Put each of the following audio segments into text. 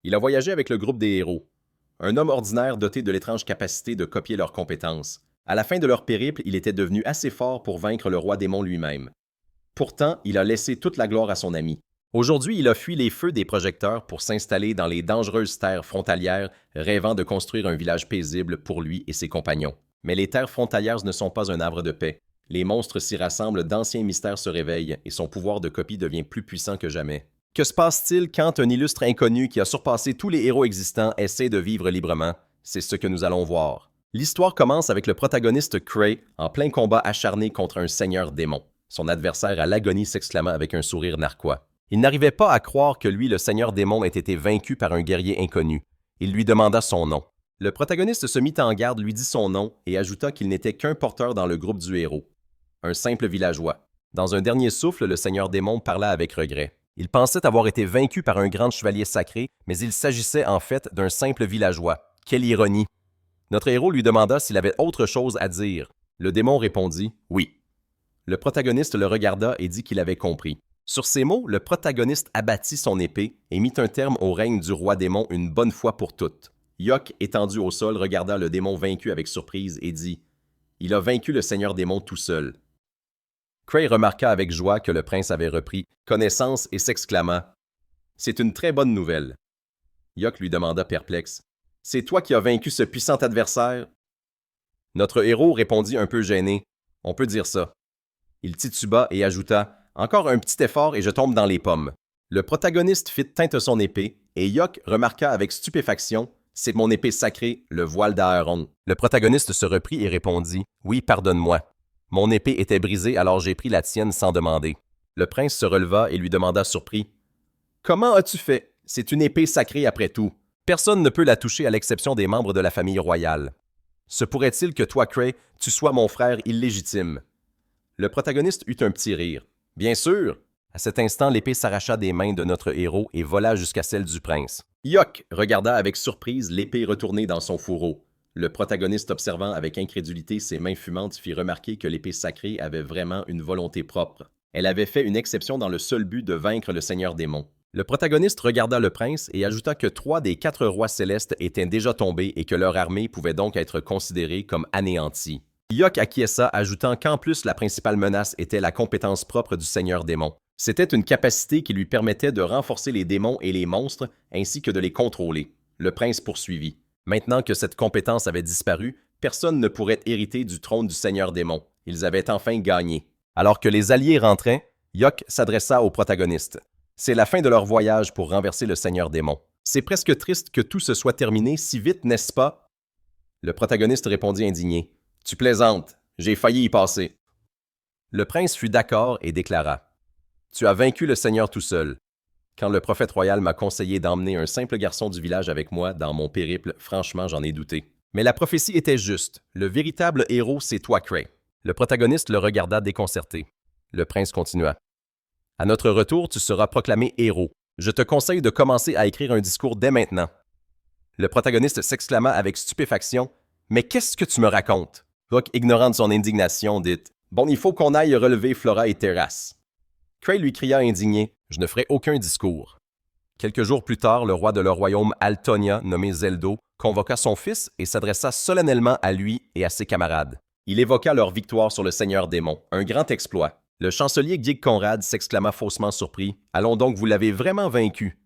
Il a voyagé avec le groupe des héros, un homme ordinaire doté de l'étrange capacité de copier leurs compétences. À la fin de leur périple, il était devenu assez fort pour vaincre le roi démon lui-même. Pourtant, il a laissé toute la gloire à son ami. Aujourd'hui, il a fui les feux des projecteurs pour s'installer dans les dangereuses terres frontalières, rêvant de construire un village paisible pour lui et ses compagnons. Mais les terres frontalières ne sont pas un havre de paix. Les monstres s'y rassemblent, d'anciens mystères se réveillent, et son pouvoir de copie devient plus puissant que jamais. Que se passe-t-il quand un illustre inconnu qui a surpassé tous les héros existants essaie de vivre librement? C'est ce que nous allons voir. L'histoire commence avec le protagoniste Cray en plein combat acharné contre un seigneur démon. Son adversaire à l'agonie s'exclama avec un sourire narquois. Il n'arrivait pas à croire que lui, le seigneur démon, ait été vaincu par un guerrier inconnu. Il lui demanda son nom. Le protagoniste se mit en garde, lui dit son nom et ajouta qu'il n'était qu'un porteur dans le groupe du héros. Un simple villageois. Dans un dernier souffle, le seigneur démon parla avec regret. Il pensait avoir été vaincu par un grand chevalier sacré, mais il s'agissait en fait d'un simple villageois. Quelle ironie! Notre héros lui demanda s'il avait autre chose à dire. Le démon répondit « Oui ». Le protagoniste le regarda et dit qu'il avait compris. Sur ces mots, le protagoniste abattit son épée et mit un terme au règne du roi démon une bonne fois pour toutes. Yok, étendu au sol, regarda le démon vaincu avec surprise et dit « Il a vaincu le seigneur démon tout seul ». Cray remarqua avec joie que le prince avait repris connaissance et s'exclama « C'est une très bonne nouvelle ». Yok lui demanda perplexe « C'est toi qui as vaincu ce puissant adversaire ?» Notre héros répondit un peu gêné « On peut dire ça ». Il tituba et ajouta « Encore un petit effort et je tombe dans les pommes ». Le protagoniste fit teinte son épée et Yok remarqua avec stupéfaction « C'est mon épée sacrée, le voile d'Aaron ». Le protagoniste se reprit et répondit « Oui, pardonne-moi. Mon épée était brisée alors j'ai pris la tienne sans demander. » Le prince se releva et lui demanda surpris « Comment as-tu fait? C'est une épée sacrée après tout. Personne ne peut la toucher à l'exception des membres de la famille royale. Se pourrait-il que toi, Cray, tu sois mon frère illégitime? » Le protagoniste eut un petit rire. « Bien sûr! » À cet instant, l'épée s'arracha des mains de notre héros et vola jusqu'à celle du prince. Yok regarda avec surprise l'épée retourner dans son fourreau. Le protagoniste, observant avec incrédulité ses mains fumantes, fit remarquer que l'épée sacrée avait vraiment une volonté propre. Elle avait fait une exception dans le seul but de vaincre le seigneur démon. Le protagoniste regarda le prince et ajouta que 3 des 4 rois célestes étaient déjà tombés et que leur armée pouvait donc être considérée comme anéantie. Yok acquiesça, ajoutant qu'en plus la principale menace était la compétence propre du seigneur démon. C'était une capacité qui lui permettait de renforcer les démons et les monstres, ainsi que de les contrôler. Le prince poursuivit. Maintenant que cette compétence avait disparu, personne ne pourrait hériter du trône du seigneur démon. Ils avaient enfin gagné. Alors que les alliés rentraient, Yok s'adressa au protagoniste. C'est la fin de leur voyage pour renverser le seigneur démon. C'est presque triste que tout se soit terminé si vite, n'est-ce pas? Le protagoniste répondit indigné. Tu plaisantes, j'ai failli y passer. Le prince fut d'accord et déclara. Tu as vaincu le Seigneur tout seul. Quand le prophète royal m'a conseillé d'emmener un simple garçon du village avec moi dans mon périple, franchement, j'en ai douté. Mais la prophétie était juste. Le véritable héros, c'est toi, Cray. Le protagoniste le regarda déconcerté. Le prince continua. À notre retour, tu seras proclamé héros. Je te conseille de commencer à écrire un discours dès maintenant. Le protagoniste s'exclama avec stupéfaction. Mais qu'est-ce que tu me racontes? Rock, ignorant de son indignation, dit « Bon, il faut qu'on aille relever Flora et Terrasse. » Cray lui cria indigné « Je ne ferai aucun discours. » Quelques jours plus tard, le roi de leur royaume Altonia, nommé Zeldo, convoqua son fils et s'adressa solennellement à lui et à ses camarades. Il évoqua leur victoire sur le seigneur démon, un grand exploit. Le chancelier Gig Conrad s'exclama faussement surpris « Allons donc, vous l'avez vraiment vaincu. »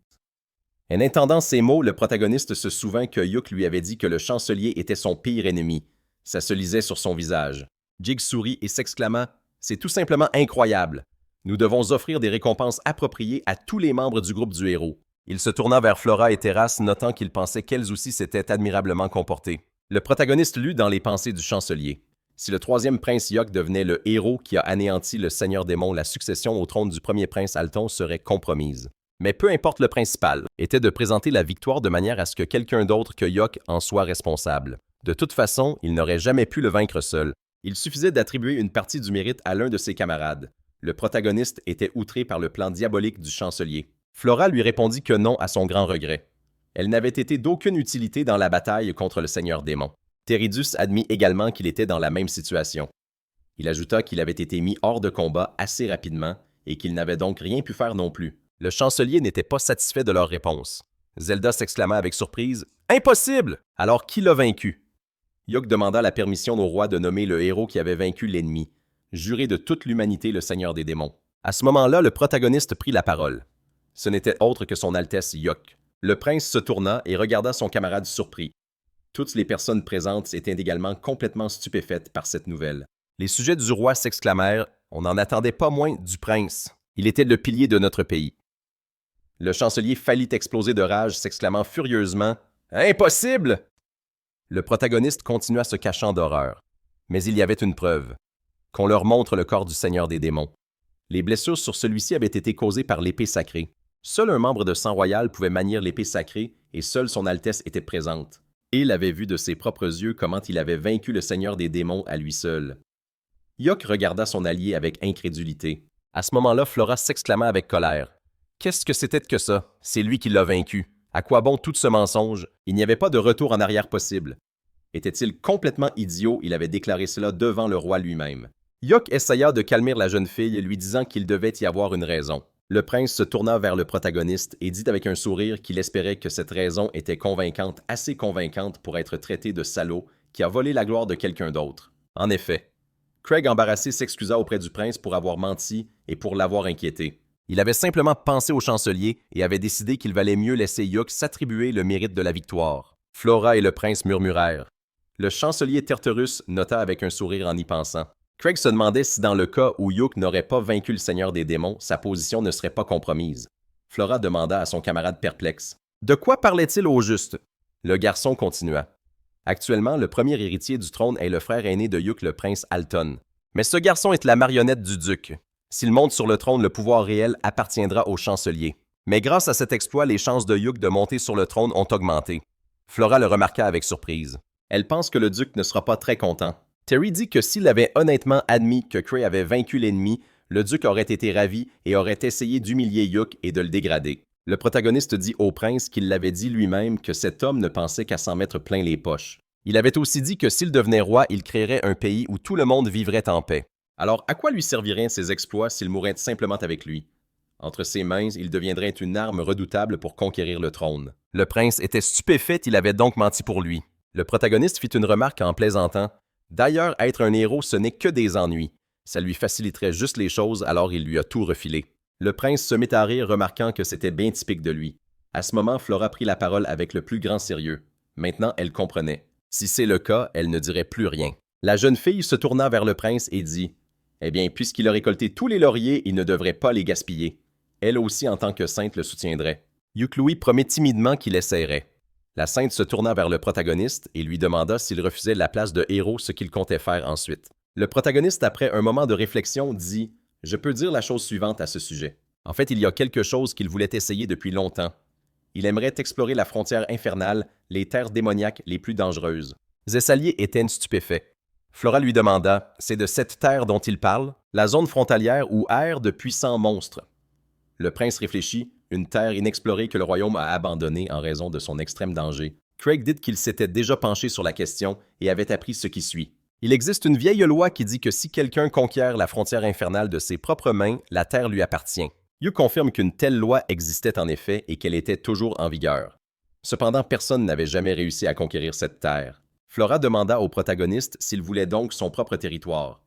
En entendant ces mots, le protagoniste se souvint que Yok lui avait dit que le chancelier était son pire ennemi. Ça se lisait sur son visage. Jig sourit et s'exclama « C'est tout simplement incroyable. Nous devons offrir des récompenses appropriées à tous les membres du groupe du héros. » Il se tourna vers Flora et Terrasse, notant qu'il pensait qu'elles aussi s'étaient admirablement comportées. Le protagoniste lut dans les pensées du chancelier. Si le troisième prince Yok devenait le héros qui a anéanti le seigneur démon, la succession au trône du premier prince Alton serait compromise. Mais peu importe, le principal était de présenter la victoire de manière à ce que quelqu'un d'autre que Yok en soit responsable. De toute façon, il n'aurait jamais pu le vaincre seul. Il suffisait d'attribuer une partie du mérite à l'un de ses camarades. Le protagoniste était outré par le plan diabolique du chancelier. Flora lui répondit que non à son grand regret. Elle n'avait été d'aucune utilité dans la bataille contre le seigneur démon. Teridus admit également qu'il était dans la même situation. Il ajouta qu'il avait été mis hors de combat assez rapidement et qu'il n'avait donc rien pu faire non plus. Le chancelier n'était pas satisfait de leur réponse. Zelda s'exclama avec surprise. « Impossible! Alors qui l'a vaincu? » Yuk demanda la permission au roi de nommer le héros qui avait vaincu l'ennemi, juré de toute l'humanité le Seigneur des démons. À ce moment-là, le protagoniste prit la parole. Ce n'était autre que son Altesse Yuk. Le prince se tourna et regarda son camarade surpris. Toutes les personnes présentes étaient également complètement stupéfaites par cette nouvelle. Les sujets du roi s'exclamèrent « On n'en attendait pas moins du prince. Il était le pilier de notre pays. » Le chancelier faillit exploser de rage, s'exclamant furieusement « Impossible! » Le protagoniste continua se cachant d'horreur. Mais il y avait une preuve. Qu'on leur montre le corps du Seigneur des démons. Les blessures sur celui-ci avaient été causées par l'épée sacrée. Seul un membre de sang royal pouvait manier l'épée sacrée et seule son Altesse était présente. Il avait vu de ses propres yeux comment il avait vaincu le Seigneur des démons à lui seul. Yuk regarda son allié avec incrédulité. À ce moment-là, Flora s'exclama avec colère. Qu'est-ce que c'était que ça? C'est lui qui l'a vaincu. À quoi bon tout ce mensonge? Il n'y avait pas de retour en arrière possible. Était-il complètement idiot? Il avait déclaré cela devant le roi lui-même. Yuk essaya de calmer la jeune fille, lui disant qu'il devait y avoir une raison. Le prince se tourna vers le protagoniste et dit avec un sourire qu'il espérait que cette raison était convaincante, assez convaincante pour être traité de salaud qui a volé la gloire de quelqu'un d'autre. En effet, Craig embarrassé s'excusa auprès du prince pour avoir menti et pour l'avoir inquiété. Il avait simplement pensé au chancelier et avait décidé qu'il valait mieux laisser Yuk s'attribuer le mérite de la victoire. Flora et le prince murmurèrent. Le chancelier Terterus nota avec un sourire en y pensant. Craig se demandait si dans le cas où Yuk n'aurait pas vaincu le Seigneur des démons, sa position ne serait pas compromise. Flora demanda à son camarade perplexe. De quoi parlait-il au juste? Le garçon continua. Actuellement, le premier héritier du trône est le frère aîné de Yuk, le prince Alton. Mais ce garçon est la marionnette du duc. S'il monte sur le trône, le pouvoir réel appartiendra au chancelier. Mais grâce à cet exploit, les chances de Yuk de monter sur le trône ont augmenté. Flora le remarqua avec surprise. Elle pense que le duc ne sera pas très content. Terry dit que s'il avait honnêtement admis que Cray avait vaincu l'ennemi, le duc aurait été ravi et aurait essayé d'humilier Yuk et de le dégrader. Le protagoniste dit au prince qu'il l'avait dit lui-même que cet homme ne pensait qu'à s'en mettre plein les poches. Il avait aussi dit que s'il devenait roi, il créerait un pays où tout le monde vivrait en paix. Alors, à quoi lui serviraient ses exploits s'il mourait simplement avec lui? Entre ses mains, il deviendrait une arme redoutable pour conquérir le trône. Le prince était stupéfait, il avait donc menti pour lui. Le protagoniste fit une remarque en plaisantant. D'ailleurs, être un héros, ce n'est que des ennuis. Ça lui faciliterait juste les choses, alors il lui a tout refilé. Le prince se mit à rire, remarquant que c'était bien typique de lui. À ce moment, Flora prit la parole avec le plus grand sérieux. Maintenant, elle comprenait. Si c'est le cas, elle ne dirait plus rien. La jeune fille se tourna vers le prince et dit « Eh bien, puisqu'il a récolté tous les lauriers, il ne devrait pas les gaspiller. » Elle aussi, en tant que sainte, le soutiendrait. Yuk Louis promet timidement qu'il essaierait. La sainte se tourna vers le protagoniste et lui demanda s'il refusait la place de héros, ce qu'il comptait faire ensuite. Le protagoniste, après un moment de réflexion, dit « Je peux dire la chose suivante à ce sujet. En fait, il y a quelque chose qu'il voulait essayer depuis longtemps. Il aimerait explorer la frontière infernale, les terres démoniaques les plus dangereuses. » Zessalier était stupéfait. Flora lui demanda « C'est de cette terre dont il parle, la zone frontalière où errent de puissants monstres. » Le prince réfléchit, une terre inexplorée que le royaume a abandonnée en raison de son extrême danger. Craig dit qu'il s'était déjà penché sur la question et avait appris ce qui suit. Il existe une vieille loi qui dit que si quelqu'un conquiert la frontière infernale de ses propres mains, la terre lui appartient. Yuk confirme qu'une telle loi existait en effet et qu'elle était toujours en vigueur. Cependant, personne n'avait jamais réussi à conquérir cette terre. Flora demanda au protagoniste s'il voulait donc son propre territoire.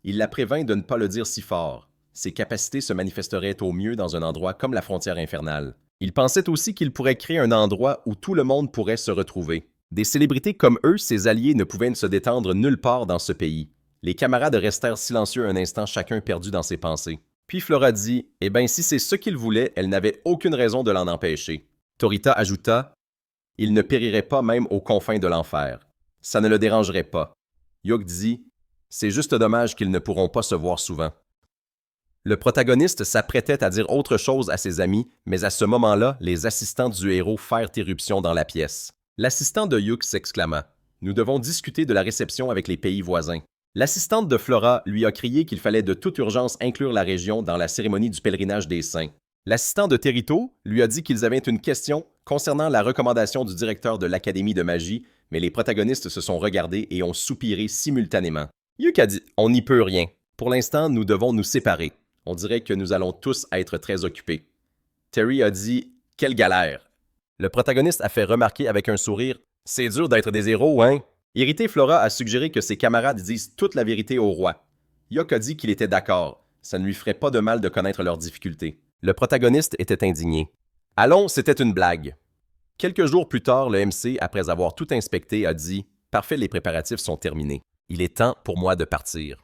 Il la prévint de ne pas le dire si fort. Ses capacités se manifesteraient au mieux dans un endroit comme la frontière infernale. Il pensait aussi qu'il pourrait créer un endroit où tout le monde pourrait se retrouver. Des célébrités comme eux, ses alliés, ne pouvaient se détendre nulle part dans ce pays. Les camarades restèrent silencieux un instant, chacun perdu dans ses pensées. Puis Flora dit « Eh bien, si c'est ce qu'il voulait, elle n'avait aucune raison de l'en empêcher. » Torita ajouta « Il ne périrait pas même aux confins de l'enfer. Ça ne le dérangerait pas. » Yuk dit « C'est juste dommage qu'ils ne pourront pas se voir souvent. » Le protagoniste s'apprêtait à dire autre chose à ses amis, mais à ce moment-là, les assistants du héros firent irruption dans la pièce. L'assistant de Yuk s'exclama « Nous devons discuter de la réception avec les pays voisins. » L'assistante de Flora lui a crié qu'il fallait de toute urgence inclure la région dans la cérémonie du pèlerinage des saints. L'assistant de Terito lui a dit qu'ils avaient une question concernant la recommandation du directeur de l'Académie de magie, mais les protagonistes se sont regardés et ont soupiré simultanément. Yuk a dit « On n'y peut rien. Pour l'instant, nous devons nous séparer. On dirait que nous allons tous être très occupés. » Terry a dit « Quelle galère! » Le protagoniste a fait remarquer avec un sourire « C'est dur d'être des héros, hein ?» Irrité, Flora a suggéré que ses camarades disent toute la vérité au roi. Yok a dit qu'il était d'accord. Ça ne lui ferait pas de mal de connaître leurs difficultés. Le protagoniste était indigné. « Allons, c'était une blague. » Quelques jours plus tard, le MC, après avoir tout inspecté, a dit « Parfait, les préparatifs sont terminés. Il est temps pour moi de partir. »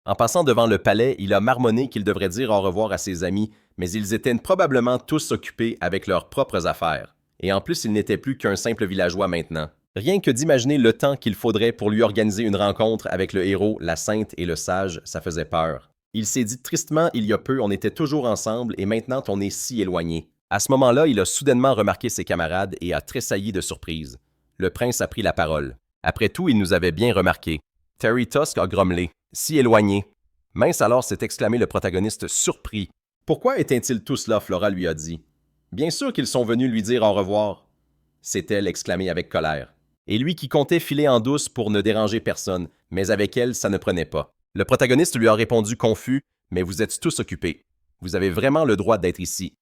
En passant devant le palais, il a marmonné qu'il devrait dire au revoir à ses amis, mais ils étaient probablement tous occupés avec leurs propres affaires. Et en plus, il n'était plus qu'un simple villageois maintenant. Rien que d'imaginer le temps qu'il faudrait pour lui organiser une rencontre avec le héros, la sainte et le sage, ça faisait peur. Il s'est dit tristement il y a peu, on était toujours ensemble et maintenant on est si éloignés. À ce moment-là, il a soudainement remarqué ses camarades et a tressailli de surprise. Le prince a pris la parole. Après tout, il nous avait bien remarqué. Terry Tusk a grommelé. Si éloigné. Mince alors, s'est exclamé le protagoniste surpris. Pourquoi étaient-ils tous là, Flora lui a dit. Bien sûr qu'ils sont venus lui dire au revoir. S'est-elle exclamé avec colère. Et lui qui comptait filer en douce pour ne déranger personne, mais avec elle, ça ne prenait pas. Le protagoniste lui a répondu confus, mais vous êtes tous occupés. Vous avez vraiment le droit d'être ici.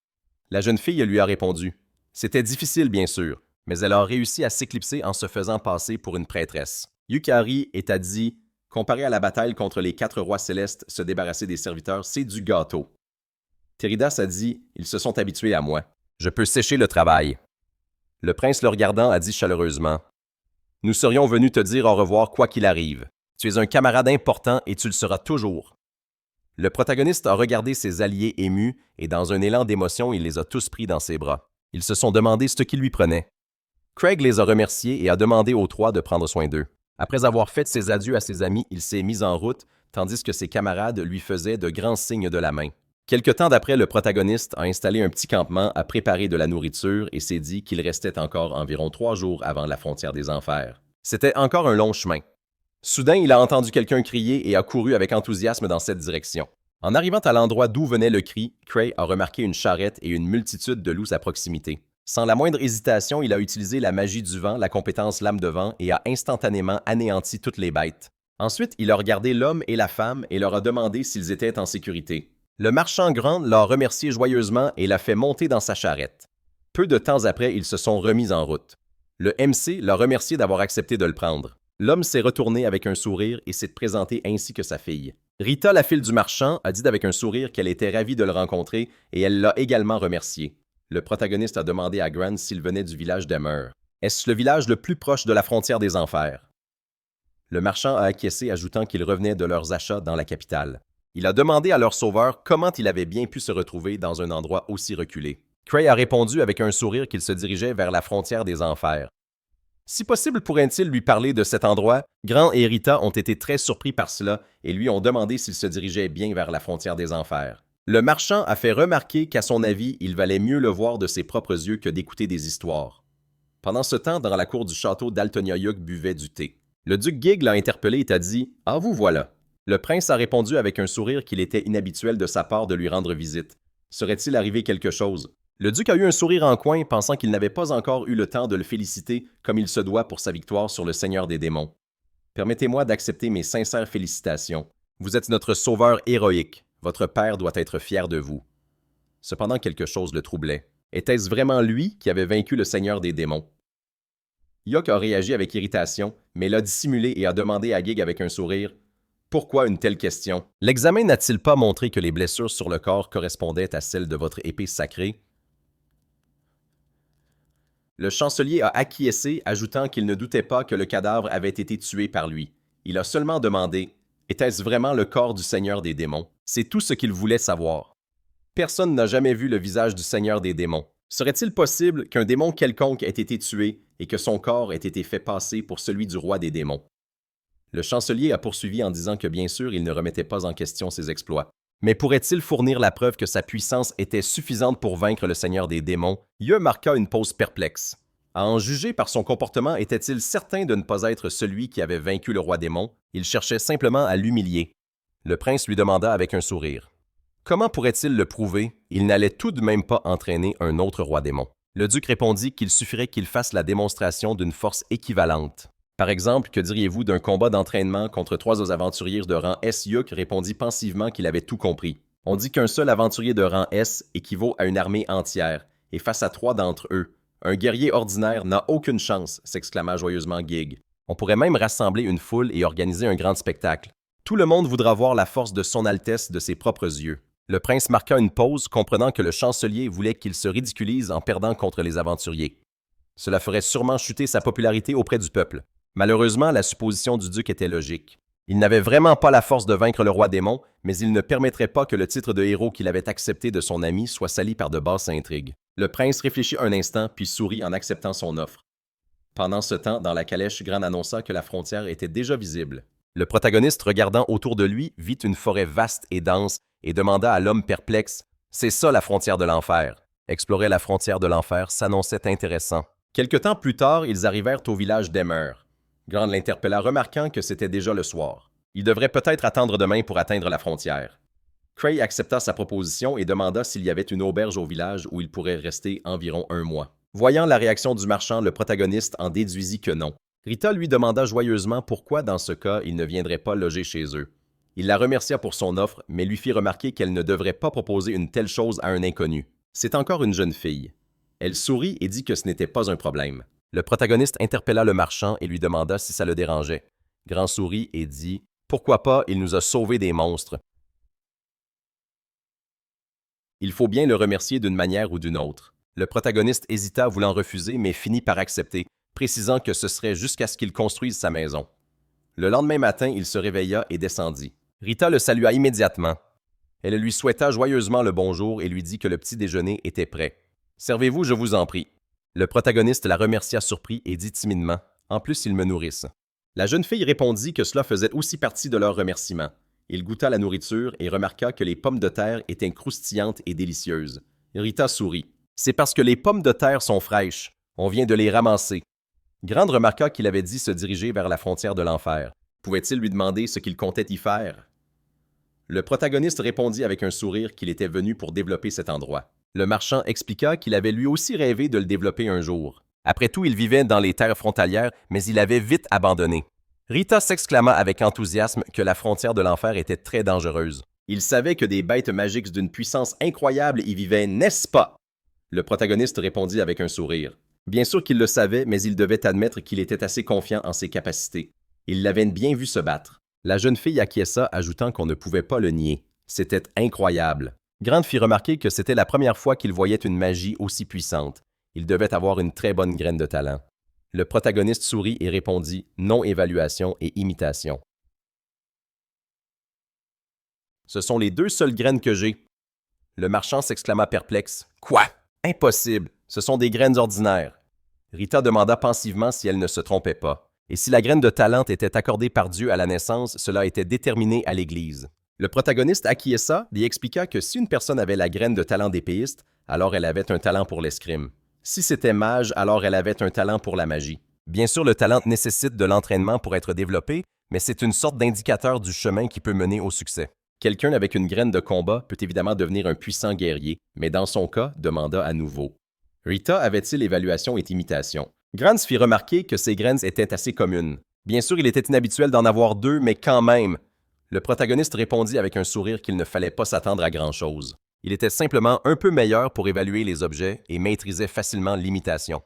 La jeune fille lui a répondu. C'était difficile, bien sûr, mais elle a réussi à s'éclipser en se faisant passer pour une prêtresse. Yukari est a dit, comparé à la bataille contre les 4 rois célestes, se débarrasser des serviteurs, c'est du gâteau. Teridas a dit, ils se sont habitués à moi. Je peux sécher le travail. Le prince le regardant a dit chaleureusement, nous serions venus te dire au revoir quoi qu'il arrive. Tu es un camarade important et tu le seras toujours. Le protagoniste a regardé ses alliés émus et dans un élan d'émotion, il les a tous pris dans ses bras. Ils se sont demandé ce qui lui prenait. Craig les a remerciés et a demandé aux 3 de prendre soin d'eux. Après avoir fait ses adieux à ses amis, il s'est mis en route, tandis que ses camarades lui faisaient de grands signes de la main. Quelque temps d'après, le protagoniste a installé un petit campement, a préparé de la nourriture et s'est dit qu'il restait encore environ 3 jours avant la frontière des enfers. C'était encore un long chemin. Soudain, il a entendu quelqu'un crier et a couru avec enthousiasme dans cette direction. En arrivant à l'endroit d'où venait le cri, Cray a remarqué une charrette et une multitude de loups à proximité. Sans la moindre hésitation, il a utilisé la magie du vent, la compétence lame de vent, et a instantanément anéanti toutes les bêtes. Ensuite, il a regardé l'homme et la femme et leur a demandé s'ils étaient en sécurité. Le marchand grand l'a remercié joyeusement et l'a fait monter dans sa charrette. Peu de temps après, ils se sont remis en route. Le MC l'a remercié d'avoir accepté de le prendre. L'homme s'est retourné avec un sourire et s'est présenté ainsi que sa fille. Rita, la fille du marchand, a dit avec un sourire qu'elle était ravie de le rencontrer et elle l'a également remercié. Le protagoniste a demandé à Grant s'il venait du village d'Emmer. Est-ce le village le plus proche de la frontière des enfers? Le marchand a acquiescé, ajoutant qu'il revenait de leurs achats dans la capitale. Il a demandé à leur sauveur comment il avait bien pu se retrouver dans un endroit aussi reculé. Cray a répondu avec un sourire qu'il se dirigeait vers la frontière des enfers. Si possible, pourrait-il lui parler de cet endroit? Grant et Rita ont été très surpris par cela et lui ont demandé s'il se dirigeait bien vers la frontière des enfers. Le marchand a fait remarquer qu'à son avis, il valait mieux le voir de ses propres yeux que d'écouter des histoires. Pendant ce temps, dans la cour du château d'Altonia-Yuk buvait du thé. Le duc Gig l'a interpellé et a dit « Ah, vous voilà ». Le prince a répondu avec un sourire qu'il était inhabituel de sa part de lui rendre visite. Serait-il arrivé quelque chose? Le duc a eu un sourire en coin, pensant qu'il n'avait pas encore eu le temps de le féliciter comme il se doit pour sa victoire sur le Seigneur des démons. Permettez-moi d'accepter mes sincères félicitations. Vous êtes notre sauveur héroïque. Votre père doit être fier de vous. Cependant, quelque chose le troublait. Était-ce vraiment lui qui avait vaincu le Seigneur des démons? Yok a réagi avec irritation, mais l'a dissimulé et a demandé à Gig avec un sourire « Pourquoi une telle question? L'examen n'a-t-il pas montré que les blessures sur le corps correspondaient à celles de votre épée sacrée? » Le chancelier a acquiescé, ajoutant qu'il ne doutait pas que le cadavre avait été tué par lui. Il a seulement demandé « Était-ce vraiment le corps du Seigneur des démons? » C'est tout ce qu'il voulait savoir. Personne n'a jamais vu le visage du Seigneur des démons. Serait-il possible qu'un démon quelconque ait été tué et que son corps ait été fait passer pour celui du roi des démons? Le chancelier a poursuivi en disant que bien sûr, il ne remettait pas en question ses exploits. Mais pourrait-il fournir la preuve que sa puissance était suffisante pour vaincre le Seigneur des démons? Ye marqua une pause perplexe. À en juger par son comportement, était-il certain de ne pas être celui qui avait vaincu le roi démon? Il cherchait simplement à l'humilier. Le prince lui demanda avec un sourire. Comment pourrait-il le prouver? Il n'allait tout de même pas entraîner un autre roi démon. Le duc répondit qu'il suffirait qu'il fasse la démonstration d'une force équivalente. Par exemple, que diriez-vous d'un combat d'entraînement contre 3 aventuriers de rang S. Yuk répondit pensivement qu'il avait tout compris. On dit qu'un seul aventurier de rang S équivaut à une armée entière, et face à 3 d'entre eux, un guerrier ordinaire n'a aucune chance, s'exclama joyeusement Gig. On pourrait même rassembler une foule et organiser un grand spectacle. Tout le monde voudra voir la force de son Altesse de ses propres yeux. Le prince marqua une pause, comprenant que le chancelier voulait qu'il se ridiculise en perdant contre les aventuriers. Cela ferait sûrement chuter sa popularité auprès du peuple. Malheureusement, la supposition du duc était logique. Il n'avait vraiment pas la force de vaincre le roi démon, mais il ne permettrait pas que le titre de héros qu'il avait accepté de son ami soit sali par de basses intrigues. Le prince réfléchit un instant, puis sourit en acceptant son offre. Pendant ce temps, dans la calèche, Gran annonça que la frontière était déjà visible. Le protagoniste, regardant autour de lui, vit une forêt vaste et dense et demanda à l'homme perplexe « C'est ça la frontière de l'enfer ». Explorer la frontière de l'enfer s'annonçait intéressant. Quelque temps plus tard, ils arrivèrent au village d'Emmer. Gran l'interpella, remarquant que c'était déjà le soir. Il devrait peut-être attendre demain pour atteindre la frontière. Cray accepta sa proposition et demanda s'il y avait une auberge au village où il pourrait rester environ 1 mois. Voyant la réaction du marchand, le protagoniste en déduisit que non. Rita lui demanda joyeusement pourquoi, dans ce cas, il ne viendrait pas loger chez eux. Il la remercia pour son offre, mais lui fit remarquer qu'elle ne devrait pas proposer une telle chose à un inconnu. C'est encore une jeune fille. Elle sourit et dit que ce n'était pas un problème. Le protagoniste interpella le marchand et lui demanda si ça le dérangeait. Gran sourit et dit « Pourquoi pas, il nous a sauvés des monstres. Il faut bien le remercier d'une manière ou d'une autre. » Le protagoniste hésita voulant refuser, mais finit par accepter, précisant que ce serait jusqu'à ce qu'il construise sa maison. Le lendemain matin, il se réveilla et descendit. Rita le salua immédiatement. Elle lui souhaita joyeusement le bonjour et lui dit que le petit déjeuner était prêt. « Servez-vous, je vous en prie. » Le protagoniste la remercia surpris et dit timidement « En plus, ils me nourrissent. » La jeune fille répondit que cela faisait aussi partie de leur remerciement. Il goûta la nourriture et remarqua que les pommes de terre étaient croustillantes et délicieuses. Rita sourit. « C'est parce que les pommes de terre sont fraîches. On vient de les ramasser. » Grande remarqua qu'il avait dit se diriger vers la frontière de l'enfer. Pouvait-il lui demander ce qu'il comptait y faire? Le protagoniste répondit avec un sourire qu'il était venu pour développer cet endroit. Le marchand expliqua qu'il avait lui aussi rêvé de le développer un jour. Après tout, il vivait dans les terres frontalières, mais il avait vite abandonné. Rita s'exclama avec enthousiasme que la frontière de l'enfer était très dangereuse. Il savait que des bêtes magiques d'une puissance incroyable y vivaient, n'est-ce pas? Le protagoniste répondit avec un sourire. Bien sûr qu'il le savait, mais il devait admettre qu'il était assez confiant en ses capacités. Il l'avait bien vu se battre. La jeune fille acquiesça, ajoutant qu'on ne pouvait pas le nier. C'était incroyable. Grant fit remarquer que c'était la première fois qu'il voyait une magie aussi puissante. Il devait avoir une très bonne graine de talent. Le protagoniste sourit et répondit « Non-évaluation et imitation ». Ce sont les 2 seules graines que j'ai. Le marchand s'exclama perplexe. « Quoi? Impossible! Ce sont des graines ordinaires. » Rita demanda pensivement si elle ne se trompait pas. Et si la graine de talent était accordée par Dieu à la naissance, cela était déterminé à l'Église. Le protagoniste acquiesça et expliqua que si une personne avait la graine de talent d'épéiste, alors elle avait un talent pour l'escrime. Si c'était mage, alors elle avait un talent pour la magie. Bien sûr, le talent nécessite de l'entraînement pour être développé, mais c'est une sorte d'indicateur du chemin qui peut mener au succès. Quelqu'un avec une graine de combat peut évidemment devenir un puissant guerrier, mais dans son cas, demanda à nouveau. Rita avait-il évaluation et imitation? Grant fit remarquer que ces graines étaient assez communes. Bien sûr, il était inhabituel d'en avoir 2, mais quand même. Le protagoniste répondit avec un sourire qu'il ne fallait pas s'attendre à grand-chose. Il était simplement un peu meilleur pour évaluer les objets et maîtrisait facilement l'imitation.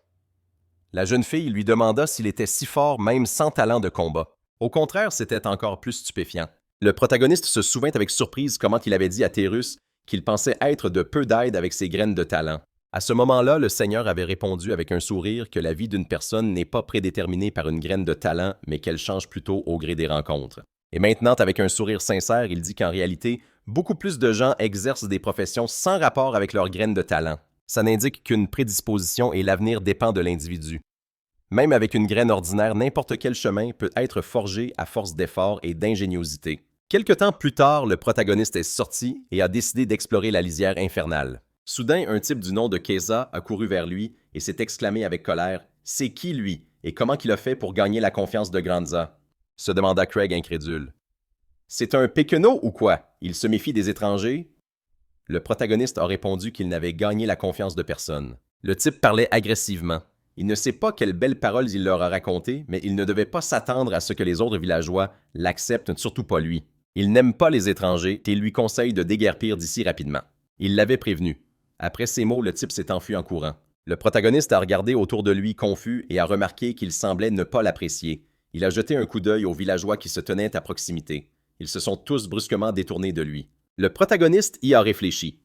La jeune fille lui demanda s'il était si fort même sans talent de combat. Au contraire, c'était encore plus stupéfiant. Le protagoniste se souvint avec surprise comment il avait dit à Térus qu'il pensait être de peu d'aide avec ses graines de talent. À ce moment-là, le Seigneur avait répondu avec un sourire que la vie d'une personne n'est pas prédéterminée par une graine de talent, mais qu'elle change plutôt au gré des rencontres. Et maintenant, avec un sourire sincère, il dit qu'en réalité, beaucoup plus de gens exercent des professions sans rapport avec leur graine de talent. Ça n'indique qu'une prédisposition et l'avenir dépend de l'individu. Même avec une graine ordinaire, n'importe quel chemin peut être forgé à force d'efforts et d'ingéniosité. Quelque temps plus tard, le protagoniste est sorti et a décidé d'explorer la lisière infernale. Soudain, un type du nom de Keza a couru vers lui et s'est exclamé avec colère « C'est qui, lui? Et comment qu'il a fait pour gagner la confiance de Granza ?» se demanda Craig incrédule. « C'est un péquenot ou quoi? Il se méfie des étrangers? » Le protagoniste a répondu qu'il n'avait gagné la confiance de personne. Le type parlait agressivement. Il ne sait pas quelles belles paroles il leur a racontées, mais il ne devait pas s'attendre à ce que les autres villageois l'acceptent, surtout pas lui. Il n'aime pas les étrangers et lui conseille de déguerpir d'ici rapidement. Il l'avait prévenu. Après ces mots, le type s'est enfui en courant. Le protagoniste a regardé autour de lui confus et a remarqué qu'il semblait ne pas l'apprécier. Il a jeté un coup d'œil aux villageois qui se tenaient à proximité. Ils se sont tous brusquement détournés de lui. Le protagoniste y a réfléchi.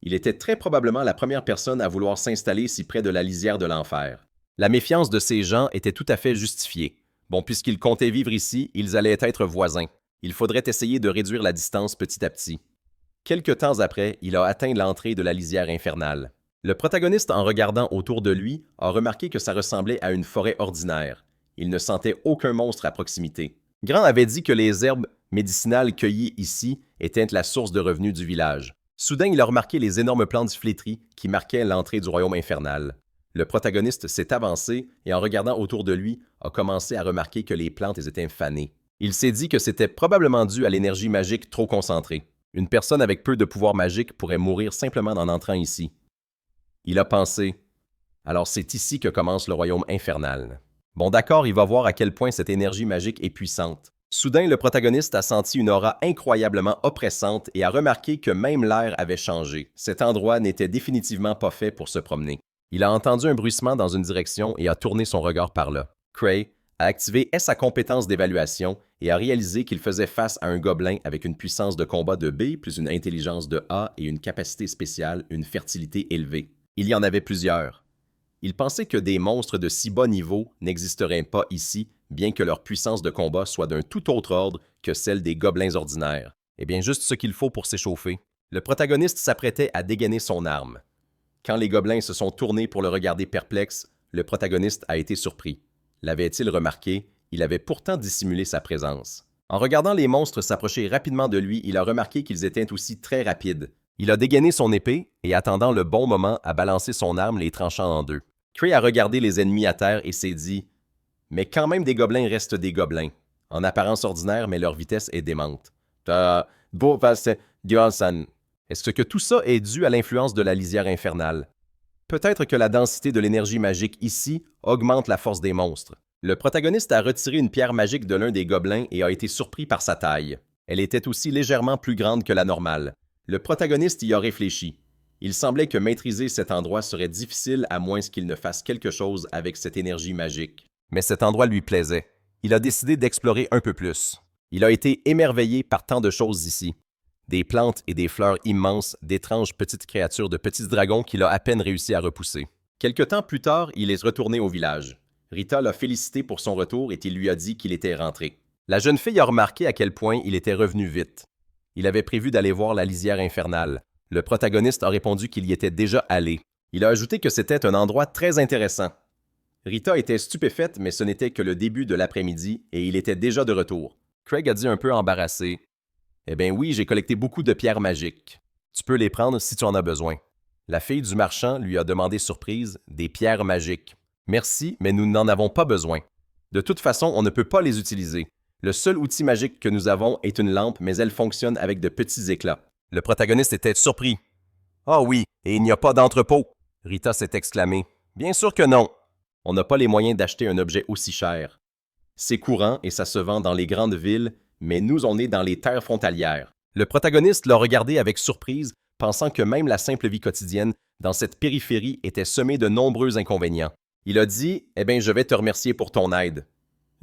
Il était très probablement la première personne à vouloir s'installer si près de la lisière de l'enfer. La méfiance de ces gens était tout à fait justifiée. Bon, puisqu'ils comptaient vivre ici, ils allaient être voisins. Il faudrait essayer de réduire la distance petit à petit. Quelque temps après, il a atteint l'entrée de la lisière infernale. Le protagoniste, en regardant autour de lui, a remarqué que ça ressemblait à une forêt ordinaire. Il ne sentait aucun monstre à proximité. Grant avait dit que les herbes médicinales cueillies ici étaient la source de revenus du village. Soudain, il a remarqué les énormes plantes flétries qui marquaient l'entrée du royaume infernal. Le protagoniste s'est avancé et en regardant autour de lui, a commencé à remarquer que les plantes étaient fanées. Il s'est dit que c'était probablement dû à l'énergie magique trop concentrée. Une personne avec peu de pouvoir magique pourrait mourir simplement en entrant ici. Il a pensé, alors c'est ici que commence le royaume infernal. Bon d'accord, il va voir à quel point cette énergie magique est puissante. Soudain, le protagoniste a senti une aura incroyablement oppressante et a remarqué que même l'air avait changé. Cet endroit n'était définitivement pas fait pour se promener. Il a entendu un bruissement dans une direction et a tourné son regard par là. Cray a activé sa compétence d'évaluation et a réalisé qu'il faisait face à un gobelin avec une puissance de combat de B, plus une intelligence de A et une capacité spéciale, une fertilité élevée. Il y en avait plusieurs. Il pensait que des monstres de si bas niveau n'existeraient pas ici, bien que leur puissance de combat soit d'un tout autre ordre que celle des gobelins ordinaires. Eh bien, juste ce qu'il faut pour s'échauffer. Le protagoniste s'apprêtait à dégainer son arme. Quand les gobelins se sont tournés pour le regarder perplexe, le protagoniste a été surpris. L'avait-il remarqué? Il avait pourtant dissimulé sa présence. En regardant les monstres s'approcher rapidement de lui, il a remarqué qu'ils étaient aussi très rapides. Il a dégainé son épée et, attendant le bon moment, a balancé son arme, les tranchant en deux. Cray a regardé les ennemis à terre et s'est dit « Mais quand même des gobelins restent des gobelins. En apparence ordinaire, mais leur vitesse est démente. Est-ce que tout ça est dû à l'influence de la lisière infernale? Peut-être que la densité de l'énergie magique ici augmente la force des monstres. Le protagoniste a retiré une pierre magique de l'un des gobelins et a été surpris par sa taille. Elle était aussi légèrement plus grande que la normale. Le protagoniste y a réfléchi. Il semblait que maîtriser cet endroit serait difficile à moins qu'il ne fasse quelque chose avec cette énergie magique. Mais cet endroit lui plaisait. Il a décidé d'explorer un peu plus. Il a été émerveillé par tant de choses ici. Des plantes et des fleurs immenses, d'étranges petites créatures de petits dragons qu'il a à peine réussi à repousser. Quelque temps plus tard, il est retourné au village. Rita l'a félicité pour son retour et il lui a dit qu'il était rentré. La jeune fille a remarqué à quel point il était revenu vite. Il avait prévu d'aller voir la lisière infernale. Le protagoniste a répondu qu'il y était déjà allé. Il a ajouté que c'était un endroit très intéressant. Rita était stupéfaite, mais ce n'était que le début de l'après-midi et il était déjà de retour. Craig a dit un peu embarrassé. « Eh bien oui, j'ai collecté beaucoup de pierres magiques. Tu peux les prendre si tu en as besoin. » La fille du marchand lui a demandé surprise « Des pierres magiques. »« Merci, mais nous n'en avons pas besoin. De toute façon, on ne peut pas les utiliser. Le seul outil magique que nous avons est une lampe, mais elle fonctionne avec de petits éclats. » Le protagoniste était surpris. « Ah oui, et il n'y a pas d'entrepôt. » Rita s'est exclamée. « Bien sûr que non. On n'a pas les moyens d'acheter un objet aussi cher. C'est courant et ça se vend dans les grandes villes, mais nous, on est dans les terres frontalières. » Le protagoniste l'a regardé avec surprise, pensant que même la simple vie quotidienne dans cette périphérie était semée de nombreux inconvénients. Il a dit « Eh bien, je vais te remercier pour ton aide. »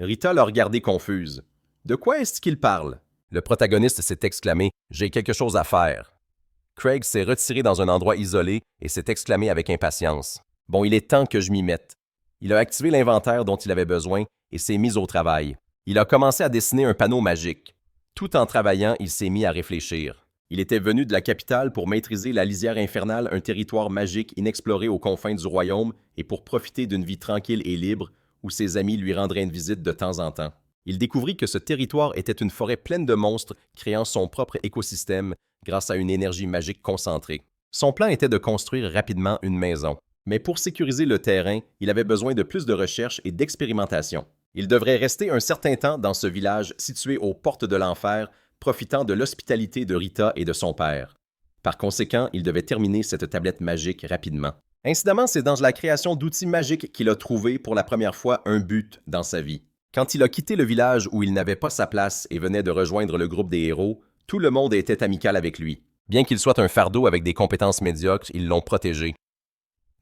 Rita l'a regardé confuse. « De quoi est-ce qu'il parle? » Le protagoniste s'est exclamé « J'ai quelque chose à faire. » Craig s'est retiré dans un endroit isolé et s'est exclamé avec impatience. « Bon, il est temps que je m'y mette. » Il a activé l'inventaire dont il avait besoin et s'est mis au travail. Il a commencé à dessiner un panneau magique. Tout en travaillant, il s'est mis à réfléchir. Il était venu de la capitale pour maîtriser la lisière infernale, un territoire magique inexploré aux confins du royaume, et pour profiter d'une vie tranquille et libre, où ses amis lui rendraient une visite de temps en temps. Il découvrit que ce territoire était une forêt pleine de monstres, créant son propre écosystème grâce à une énergie magique concentrée. Son plan était de construire rapidement une maison. Mais pour sécuriser le terrain, il avait besoin de plus de recherche et d'expérimentation. Il devrait rester un certain temps dans ce village situé aux portes de l'enfer, profitant de l'hospitalité de Rita et de son père. Par conséquent, il devait terminer cette tablette magique rapidement. Incidemment, c'est dans la création d'outils magiques qu'il a trouvé pour la première fois un but dans sa vie. Quand il a quitté le village où il n'avait pas sa place et venait de rejoindre le groupe des héros, tout le monde était amical avec lui. Bien qu'il soit un fardeau avec des compétences médiocres, ils l'ont protégé.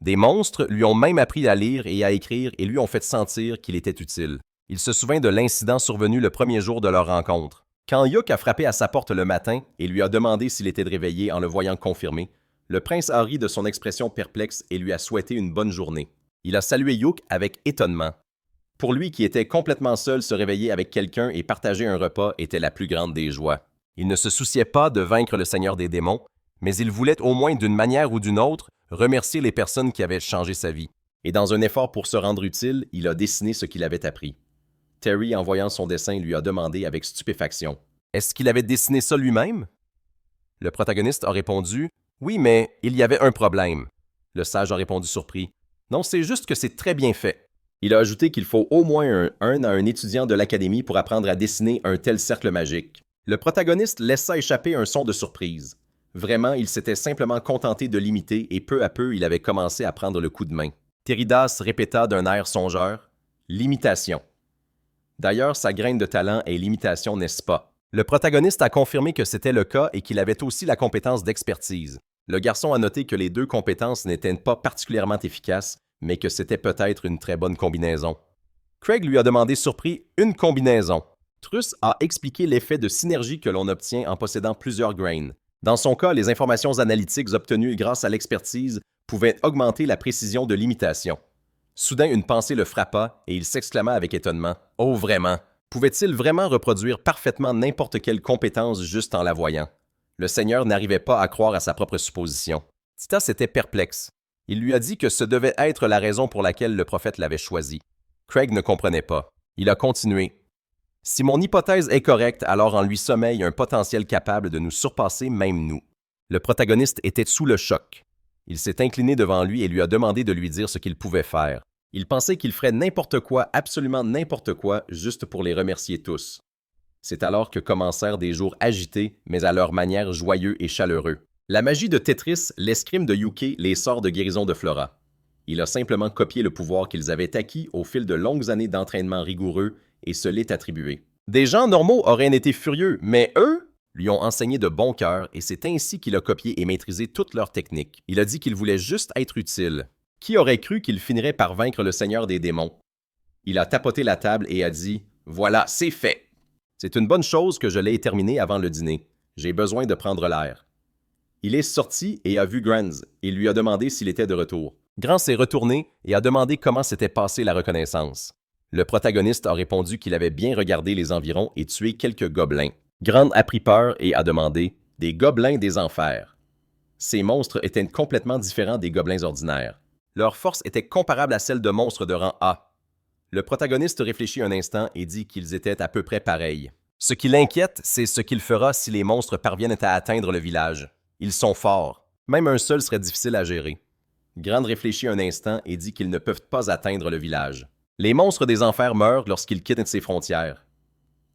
Des monstres lui ont même appris à lire et à écrire et lui ont fait sentir qu'il était utile. Il se souvint de l'incident survenu le premier jour de leur rencontre. Quand Yook a frappé à sa porte le matin et lui a demandé s'il était réveillé en le voyant confirmer, le prince a ri de son expression perplexe et lui a souhaité une bonne journée. Il a salué Yook avec étonnement. Pour lui qui était complètement seul, se réveiller avec quelqu'un et partager un repas était la plus grande des joies. Il ne se souciait pas de vaincre le Seigneur des démons, mais il voulait au moins d'une manière ou d'une autre remercier les personnes qui avaient changé sa vie. Et dans un effort pour se rendre utile, il a dessiné ce qu'il avait appris. Terry, en voyant son dessin, lui a demandé avec stupéfaction. Est-ce qu'il avait dessiné ça lui-même? Le protagoniste a répondu « Oui, mais il y avait un problème. » Le sage a répondu surpris « Non, c'est juste que c'est très bien fait. » Il a ajouté qu'il faut au moins un à un étudiant de l'académie pour apprendre à dessiner un tel cercle magique. Le protagoniste laissa échapper un son de surprise. Vraiment, il s'était simplement contenté de l'imiter et peu à peu, il avait commencé à prendre le coup de main. Teridas répéta d'un air songeur « L'imitation. » D'ailleurs, sa graine de talent est l'imitation, n'est-ce pas? Le protagoniste a confirmé que c'était le cas et qu'il avait aussi la compétence d'expertise. Le garçon a noté que les deux compétences n'étaient pas particulièrement efficaces, mais que c'était peut-être une très bonne combinaison. Craig lui a demandé surpris « Une combinaison ». Truss a expliqué l'effet de synergie que l'on obtient en possédant plusieurs grains. Dans son cas, les informations analytiques obtenues grâce à l'expertise pouvaient augmenter la précision de l'imitation. Soudain, une pensée le frappa et il s'exclama avec étonnement. « Oh, vraiment! Pouvait-il vraiment reproduire parfaitement n'importe quelle compétence juste en la voyant? » Le Seigneur n'arrivait pas à croire à sa propre supposition. Titas était perplexe. Il lui a dit que ce devait être la raison pour laquelle le prophète l'avait choisi. Craig ne comprenait pas. Il a continué. « Si mon hypothèse est correcte, alors en lui sommeille un potentiel capable de nous surpasser, même nous. » Le protagoniste était sous le choc. Il s'est incliné devant lui et lui a demandé de lui dire ce qu'il pouvait faire. Il pensait qu'il ferait n'importe quoi, absolument n'importe quoi, juste pour les remercier tous. C'est alors que commencèrent des jours agités, mais à leur manière joyeux et chaleureux. La magie de Tetris, l'escrime de Yuke, les sorts de guérison de Flora. Il a simplement copié le pouvoir qu'ils avaient acquis au fil de longues années d'entraînement rigoureux et se l'est attribué. Des gens normaux auraient été furieux, mais eux lui ont enseigné de bon cœur et c'est ainsi qu'il a copié et maîtrisé toutes leurs techniques. Il a dit qu'il voulait juste être utile. Qui aurait cru qu'il finirait par vaincre le Seigneur des démons? Il a tapoté la table et a dit « Voilà, c'est fait! C'est une bonne chose que je l'ai terminé avant le dîner. J'ai besoin de prendre l'air. » Il est sorti et a vu Grans et lui a demandé s'il était de retour. Grans s'est retourné et a demandé comment s'était passée la reconnaissance. Le protagoniste a répondu qu'il avait bien regardé les environs et tué quelques gobelins. Grant a pris peur et a demandé « Des gobelins des enfers. » Ces monstres étaient complètement différents des gobelins ordinaires. Leur force était comparable à celle de monstres de rang A. Le protagoniste réfléchit un instant et dit qu'ils étaient à peu près pareils. Ce qui l'inquiète, c'est ce qu'il fera si les monstres parviennent à atteindre le village. Ils sont forts. Même un seul serait difficile à gérer. Grant réfléchit un instant et dit qu'ils ne peuvent pas atteindre le village. Les monstres des enfers meurent lorsqu'ils quittent ses frontières.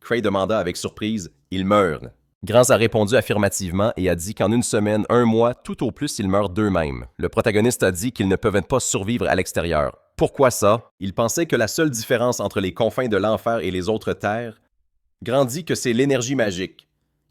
Cray demanda avec surprise « Ils meurent ?» Grant a répondu affirmativement et a dit qu'en une semaine, un mois, tout au plus, ils meurent d'eux-mêmes. Le protagoniste a dit qu'ils ne peuvent pas survivre à l'extérieur. Pourquoi ça? Il pensait que la seule différence entre les confins de l'enfer et les autres terres. Grant dit que c'est l'énergie magique.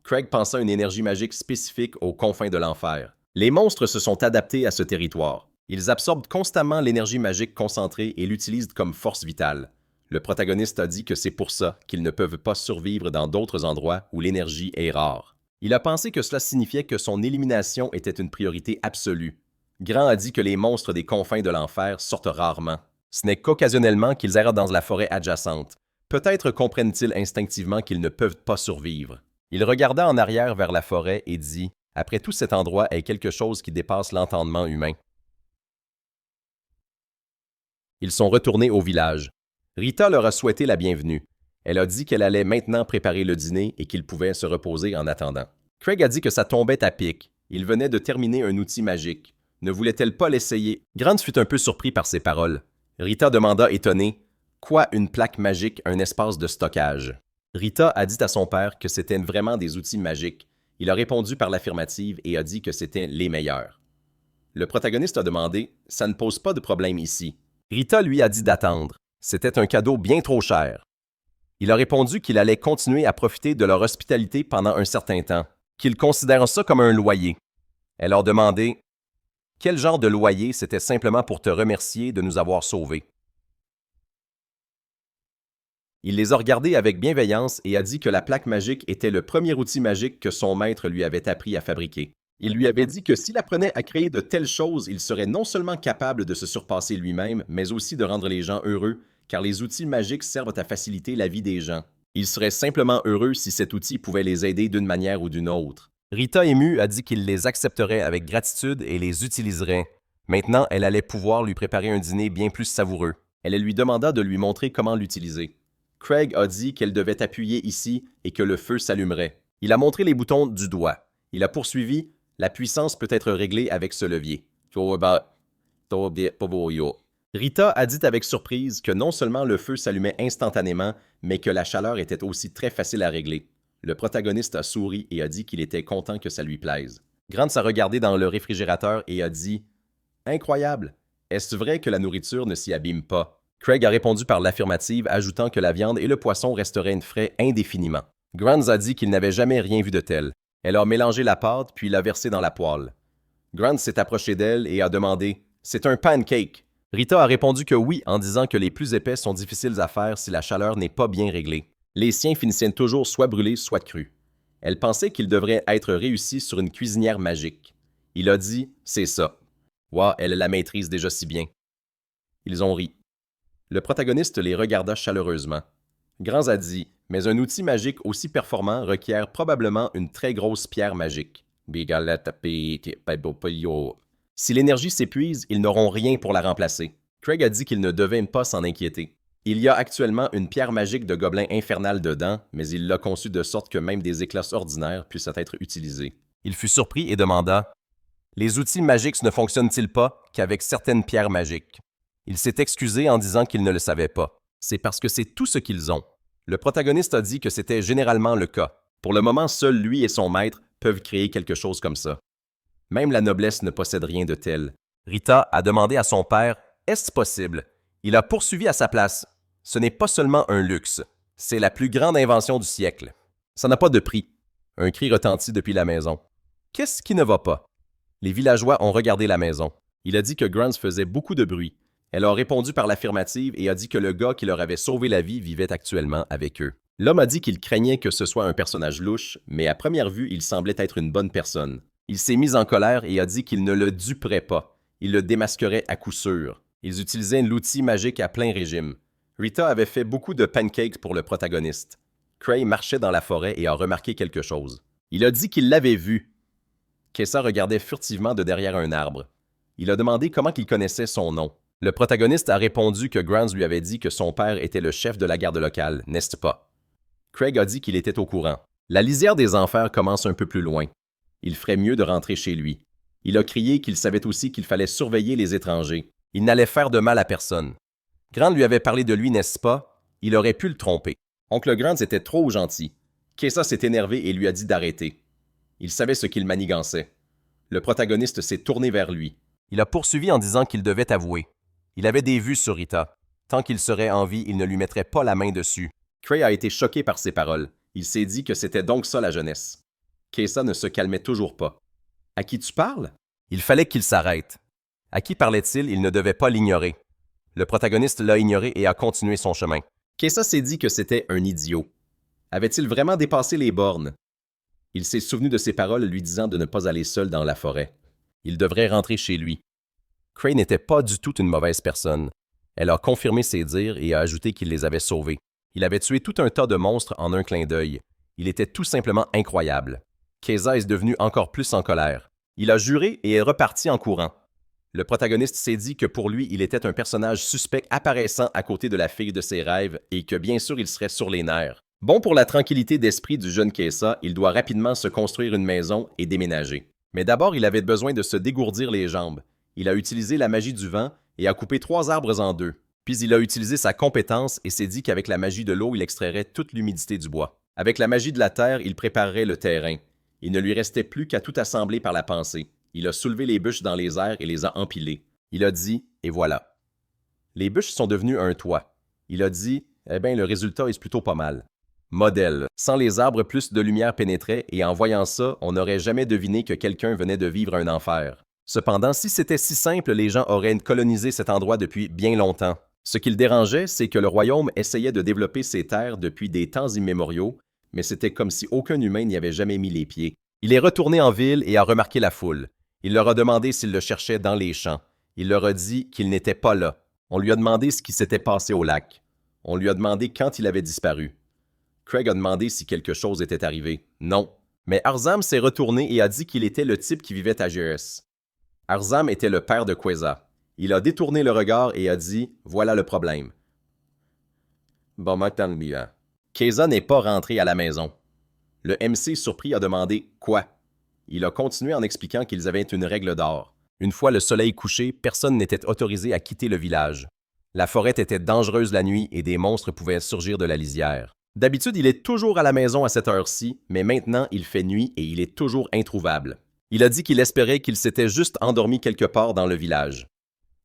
Craig pensa à une énergie magique spécifique aux confins de l'enfer. Les monstres se sont adaptés à ce territoire. Ils absorbent constamment l'énergie magique concentrée et l'utilisent comme force vitale. Le protagoniste a dit que c'est pour ça qu'ils ne peuvent pas survivre dans d'autres endroits où l'énergie est rare. Il a pensé que cela signifiait que son élimination était une priorité absolue. Grant a dit que les monstres des confins de l'enfer sortent rarement. Ce n'est qu'occasionnellement qu'ils errent dans la forêt adjacente. Peut-être comprennent-ils instinctivement qu'ils ne peuvent pas survivre. Il regarda en arrière vers la forêt et dit « Après tout, cet endroit est quelque chose qui dépasse l'entendement humain. » Ils sont retournés au village. Rita leur a souhaité la bienvenue. Elle a dit qu'elle allait maintenant préparer le dîner et qu'ils pouvaient se reposer en attendant. Craig a dit que ça tombait à pic. Il venait de terminer un outil magique. Ne voulait-elle pas l'essayer? Grant fut un peu surpris par ces paroles. Rita demanda étonnée « Quoi une plaque magique, un espace de stockage? » Rita a dit à son père que c'était vraiment des outils magiques. Il a répondu par l'affirmative et a dit que c'était les meilleurs. Le protagoniste a demandé « Ça ne pose pas de problème ici. » Rita lui a dit d'attendre. C'était un cadeau bien trop cher. Il a répondu qu'il allait continuer à profiter de leur hospitalité pendant un certain temps, qu'il considère ça comme un loyer. Elle leur demandait quel genre de loyer c'était simplement pour te remercier de nous avoir sauvés. Il les a regardés avec bienveillance et a dit que la plaque magique était le premier outil magique que son maître lui avait appris à fabriquer. Il lui avait dit que s'il apprenait à créer de telles choses, il serait non seulement capable de se surpasser lui-même, mais aussi de rendre les gens heureux, car les outils magiques servent à faciliter la vie des gens. Il serait simplement heureux si cet outil pouvait les aider d'une manière ou d'une autre. Rita, émue, a dit qu'il les accepterait avec gratitude et les utiliserait. Maintenant, elle allait pouvoir lui préparer un dîner bien plus savoureux. Elle lui demanda de lui montrer comment l'utiliser. Craig a dit qu'elle devait appuyer ici et que le feu s'allumerait. Il a montré les boutons du doigt. Il a poursuivi « La puissance peut être réglée avec ce levier. » Rita a dit avec surprise que non seulement le feu s'allumait instantanément, mais que la chaleur était aussi très facile à régler. Le protagoniste a souri et a dit qu'il était content que ça lui plaise. Grant a regardé dans le réfrigérateur et a dit « Incroyable! Est-ce vrai que la nourriture ne s'y abîme pas? » Craig a répondu par l'affirmative, ajoutant que la viande et le poisson resteraient frais indéfiniment. Grant a dit qu'il n'avait jamais rien vu de tel. Elle a mélangé la pâte puis l'a versée dans la poêle. Grant s'est approché d'elle et a demandé « C'est un pancake! » Rita a répondu que oui en disant que les plus épais sont difficiles à faire si la chaleur n'est pas bien réglée. Les siens finissaient toujours soit brûlés, soit crus. Elle pensait qu'il devrait être réussi sur une cuisinière magique. Il a dit « C'est ça. » Wow, elle la maîtrise déjà si bien. Ils ont ri. Le protagoniste les regarda chaleureusement. Grant a dit « Mais un outil magique aussi performant requiert probablement une très grosse pierre magique. » Si l'énergie s'épuise, ils n'auront rien pour la remplacer. Craig a dit qu'il ne devait pas s'en inquiéter. Il y a actuellement une pierre magique de gobelin infernal dedans, mais il l'a conçue de sorte que même des éclats ordinaires puissent être utilisés. Il fut surpris et demanda « Les outils magiques ne fonctionnent-ils pas qu'avec certaines pierres magiques? » Il s'est excusé en disant qu'il ne le savait pas. C'est parce que c'est tout ce qu'ils ont. Le protagoniste a dit que c'était généralement le cas. Pour le moment, seul lui et son maître peuvent créer quelque chose comme ça. Même la noblesse ne possède rien de tel. Rita a demandé à son père « Est-ce possible? » Il a poursuivi à sa place. Ce n'est pas seulement un luxe, c'est la plus grande invention du siècle. Ça n'a pas de prix. Un cri retentit depuis la maison. Qu'est-ce qui ne va pas? Les villageois ont regardé la maison. Il a dit que Grant faisait beaucoup de bruit. Elle a répondu par l'affirmative et a dit que le gars qui leur avait sauvé la vie vivait actuellement avec eux. L'homme a dit qu'il craignait que ce soit un personnage louche, mais à première vue, il semblait être une bonne personne. Il s'est mis en colère et a dit qu'il ne le duperait pas. Il le démasquerait à coup sûr. Ils utilisaient l'outil magique à plein régime. Rita avait fait beaucoup de pancakes pour le protagoniste. Craig marchait dans la forêt et a remarqué quelque chose. Il a dit qu'il l'avait vu. Kessa regardait furtivement de derrière un arbre. Il a demandé comment il connaissait son nom. Le protagoniste a répondu que Grant lui avait dit que son père était le chef de la garde locale, n'est-ce pas? Craig a dit qu'il était au courant. La lisière des enfers commence un peu plus loin. Il ferait mieux de rentrer chez lui. Il a crié qu'il savait aussi qu'il fallait surveiller les étrangers. Il n'allait faire de mal à personne. Grant lui avait parlé de lui, n'est-ce pas? Il aurait pu le tromper. Oncle Grant était trop gentil. Kessa s'est énervé et lui a dit d'arrêter. Il savait ce qu'il manigançait. Le protagoniste s'est tourné vers lui. Il a poursuivi en disant qu'il devait avouer. Il avait des vues sur Rita. Tant qu'il serait en vie, il ne lui mettrait pas la main dessus. Craig a été choqué par ces paroles. Il s'est dit que c'était donc ça la jeunesse. Kessa ne se calmait toujours pas. « À qui tu parles? » Il fallait qu'il s'arrête. À qui parlait-il? Il ne devait pas l'ignorer. Le protagoniste l'a ignoré et a continué son chemin. Kessa s'est dit que c'était un idiot. Avait-il vraiment dépassé les bornes? Il s'est souvenu de ses paroles lui disant de ne pas aller seul dans la forêt. Il devrait rentrer chez lui. Craig n'était pas du tout une mauvaise personne. Elle a confirmé ses dires et a ajouté qu'il les avait sauvés. Il avait tué tout un tas de monstres en un clin d'œil. Il était tout simplement incroyable. Kessa est devenu encore plus en colère. Il a juré et est reparti en courant. Le protagoniste s'est dit que pour lui, il était un personnage suspect apparaissant à côté de la fille de ses rêves et que bien sûr il serait sur les nerfs. Bon pour la tranquillité d'esprit du jeune Kessa, il doit rapidement se construire une maison et déménager. Mais d'abord, il avait besoin de se dégourdir les jambes. Il a utilisé la magie du vent et a coupé 3 arbres en 2. Puis il a utilisé sa compétence et s'est dit qu'avec la magie de l'eau, il extrairait toute l'humidité du bois. Avec la magie de la terre, il préparerait le terrain. Il ne lui restait plus qu'à tout assembler par la pensée. Il a soulevé les bûches dans les airs et les a empilées. Il a dit « Et voilà ». Les bûches sont devenues un toit. Il a dit Eh bien, le résultat est plutôt pas mal. Modèle. Sans les arbres, plus de lumière pénétrait et en voyant ça, on n'aurait jamais deviné que quelqu'un venait de vivre un enfer. Cependant, si c'était si simple, les gens auraient colonisé cet endroit depuis bien longtemps. Ce qui le dérangeait, c'est que le royaume essayait de développer ses terres depuis des temps immémoriaux, mais c'était comme si aucun humain n'y avait jamais mis les pieds. Il est retourné en ville et a remarqué la foule. Il leur a demandé s'ils le cherchaient dans les champs. Il leur a dit qu'il n'était pas là. On lui a demandé ce qui s'était passé au lac. On lui a demandé quand il avait disparu. Craig a demandé si quelque chose était arrivé. Non. Mais Arzam s'est retourné et a dit qu'il était le type qui vivait à Geras. Arzam était le père de Queza. Il a détourné le regard et a dit « Voilà le problème. » Bon, maintenant, Queza n'est pas rentré à la maison. Le MC surpris a demandé « Quoi? » Il a continué en expliquant qu'ils avaient une règle d'or. Une fois le soleil couché, personne n'était autorisé à quitter le village. La forêt était dangereuse la nuit et des monstres pouvaient surgir de la lisière. D'habitude, il est toujours à la maison à cette heure-ci, mais maintenant, il fait nuit et il est toujours introuvable. Il a dit qu'il espérait qu'il s'était juste endormi quelque part dans le village.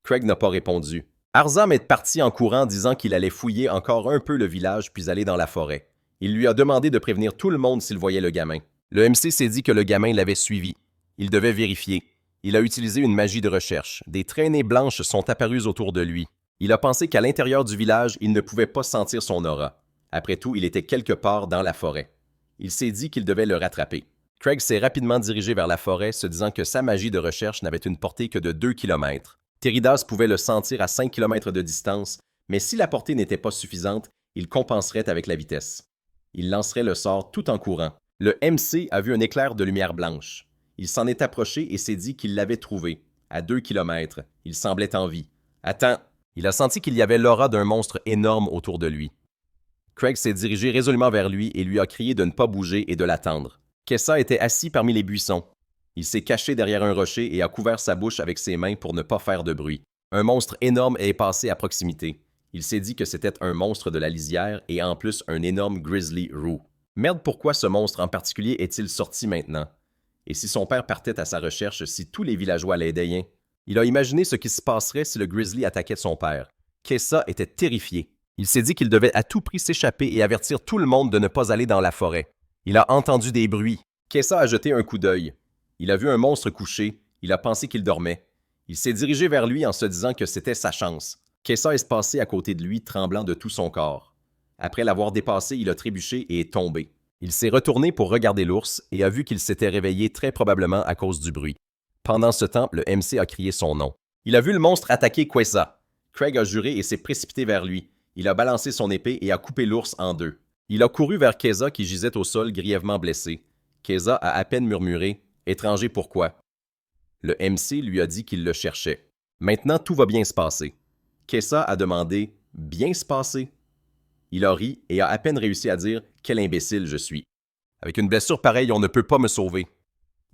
Craig n'a pas répondu. Arzam est parti en courant disant qu'il allait fouiller encore un peu le village puis aller dans la forêt. Il lui a demandé de prévenir tout le monde s'il voyait le gamin. Le MC s'est dit que le gamin l'avait suivi. Il devait vérifier. Il a utilisé une magie de recherche. Des traînées blanches sont apparues autour de lui. Il a pensé qu'à l'intérieur du village, il ne pouvait pas sentir son aura. Après tout, il était quelque part dans la forêt. Il s'est dit qu'il devait le rattraper. Craig s'est rapidement dirigé vers la forêt, se disant que sa magie de recherche n'avait une portée que de 2 km. Teridas pouvait le sentir à 5 km de distance, mais si la portée n'était pas suffisante, il compenserait avec la vitesse. Il lancerait le sort tout en courant. Le MC a vu un éclair de lumière blanche. Il s'en est approché et s'est dit qu'il l'avait trouvé. À 2 km, il semblait en vie. Attends! Il a senti qu'il y avait l'aura d'un monstre énorme autour de lui. Craig s'est dirigé résolument vers lui et lui a crié de ne pas bouger et de l'attendre. Kessa était assis parmi les buissons. Il s'est caché derrière un rocher et a couvert sa bouche avec ses mains pour ne pas faire de bruit. Un monstre énorme est passé à proximité. Il s'est dit que c'était un monstre de la lisière et en plus un énorme grizzly roux. Merde, pourquoi ce monstre en particulier est-il sorti maintenant? Et si son père partait à sa recherche, si tous les villageois l'aidaient? Il a imaginé ce qui se passerait si le grizzly attaquait son père. Kessa était terrifié. Il s'est dit qu'il devait à tout prix s'échapper et avertir tout le monde de ne pas aller dans la forêt. Il a entendu des bruits. Kessa a jeté un coup d'œil. Il a vu un monstre couché. Il a pensé qu'il dormait. Il s'est dirigé vers lui en se disant que c'était sa chance. Kessa est passé à côté de lui, tremblant de tout son corps. Après l'avoir dépassé, il a trébuché et est tombé. Il s'est retourné pour regarder l'ours et a vu qu'il s'était réveillé très probablement à cause du bruit. Pendant ce temps, le MC a crié son nom. Il a vu le monstre attaquer Quessa. Craig a juré et s'est précipité vers lui. Il a balancé son épée et a coupé l'ours en deux. Il a couru vers Kessa qui gisait au sol grièvement blessé. Kessa a à peine murmuré « Étranger, pourquoi ?» Le MC lui a dit qu'il le cherchait. Maintenant, tout va bien se passer. Kessa a demandé « Bien se passer ?» Il a ri et a à peine réussi à dire « Quel imbécile je suis !» Avec une blessure pareille, on ne peut pas me sauver.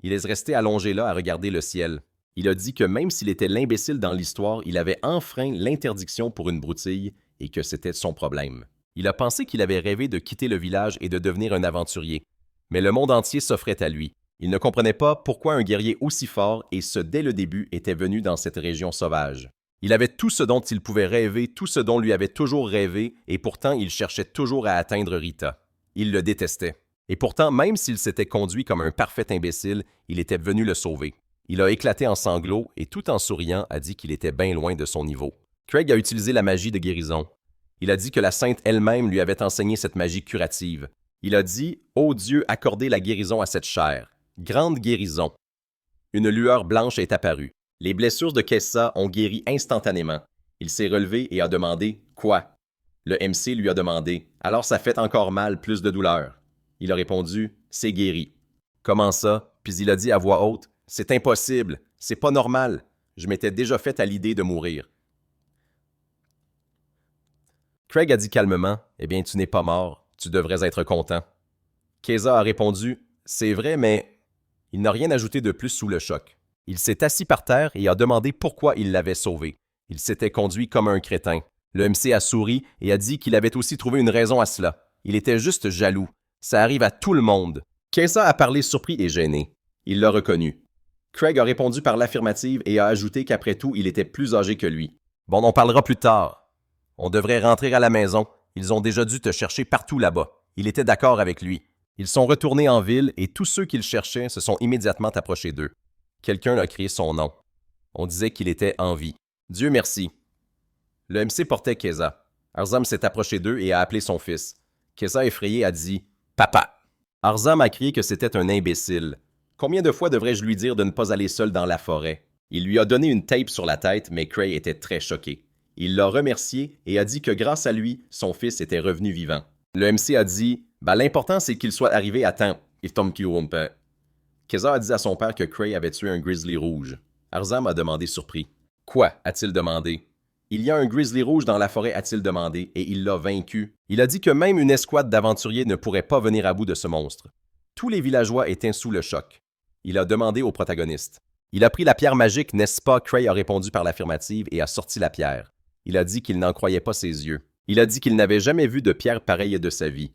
Il est resté allongé là à regarder le ciel. Il a dit que même s'il était l'imbécile dans l'histoire, il avait enfreint l'interdiction pour une broutille et que c'était son problème. Il a pensé qu'il avait rêvé de quitter le village et de devenir un aventurier. Mais le monde entier s'offrait à lui. Il ne comprenait pas pourquoi un guerrier aussi fort, et ce dès le début, était venu dans cette région sauvage. Il avait tout ce dont il pouvait rêver, tout ce dont lui avait toujours rêvé, et pourtant il cherchait toujours à atteindre Rita. Il le détestait. Et pourtant, même s'il s'était conduit comme un parfait imbécile, il était venu le sauver. Il a éclaté en sanglots et tout en souriant a dit qu'il était bien loin de son niveau. Craig a utilisé la magie de guérison. Il a dit que la sainte elle-même lui avait enseigné cette magie curative. Il a dit « Ô Dieu, accordez la guérison à cette chair. Grande guérison. » Une lueur blanche est apparue. Les blessures de Kessa ont guéri instantanément. Il s'est relevé et a demandé « Quoi ?» Le MC lui a demandé « Alors ça fait encore mal, plus de douleur. » Il a répondu « C'est guéri. » Comment ça? Puis il a dit à voix haute « C'est impossible, c'est pas normal. Je m'étais déjà fait à l'idée de mourir. » Craig a dit calmement « Eh bien, tu n'es pas mort, tu devrais être content. » Kessa a répondu « C'est vrai, mais... » Il n'a rien ajouté de plus sous le choc. Il s'est assis par terre et a demandé pourquoi il l'avait sauvé. Il s'était conduit comme un crétin. Le MC a souri et a dit qu'il avait aussi trouvé une raison à cela. Il était juste jaloux. Ça arrive à tout le monde. Kessa a parlé surpris et gêné. Il l'a reconnu. Craig a répondu par l'affirmative et a ajouté qu'après tout, il était plus âgé que lui. « Bon, on parlera plus tard. On devrait rentrer à la maison. Ils ont déjà dû te chercher partout là-bas. Il était d'accord avec lui. Ils sont retournés en ville et tous ceux qu'ils cherchaient se sont immédiatement approchés d'eux. Quelqu'un a crié son nom. On disait qu'il était en vie. Dieu merci. Le MC portait Keza. Arzam s'est approché d'eux et a appelé son fils. Keza, effrayé, a dit « Papa ». Arzam a crié que c'était un imbécile. Combien de fois devrais-je lui dire de ne pas aller seul dans la forêt? Il lui a donné une tape sur la tête, mais Cray était très choqué. Il l'a remercié et a dit que grâce à lui, son fils était revenu vivant. Le MC a dit « l'important c'est qu'il soit arrivé à temps. » Keza a dit à son père que Cray avait tué un grizzly rouge. Arzam a demandé surpris. « Quoi? » a-t-il demandé. « Il y a un grizzly rouge dans la forêt, a-t-il demandé, et il l'a vaincu. Il a dit que même une escouade d'aventuriers ne pourrait pas venir à bout de ce monstre. Tous les villageois étaient sous le choc. Il a demandé au protagoniste. Il a pris la pierre magique, n'est-ce pas? Cray a répondu par l'affirmative et a sorti la pierre. Il a dit qu'il n'en croyait pas ses yeux. Il a dit qu'il n'avait jamais vu de pierre pareille de sa vie.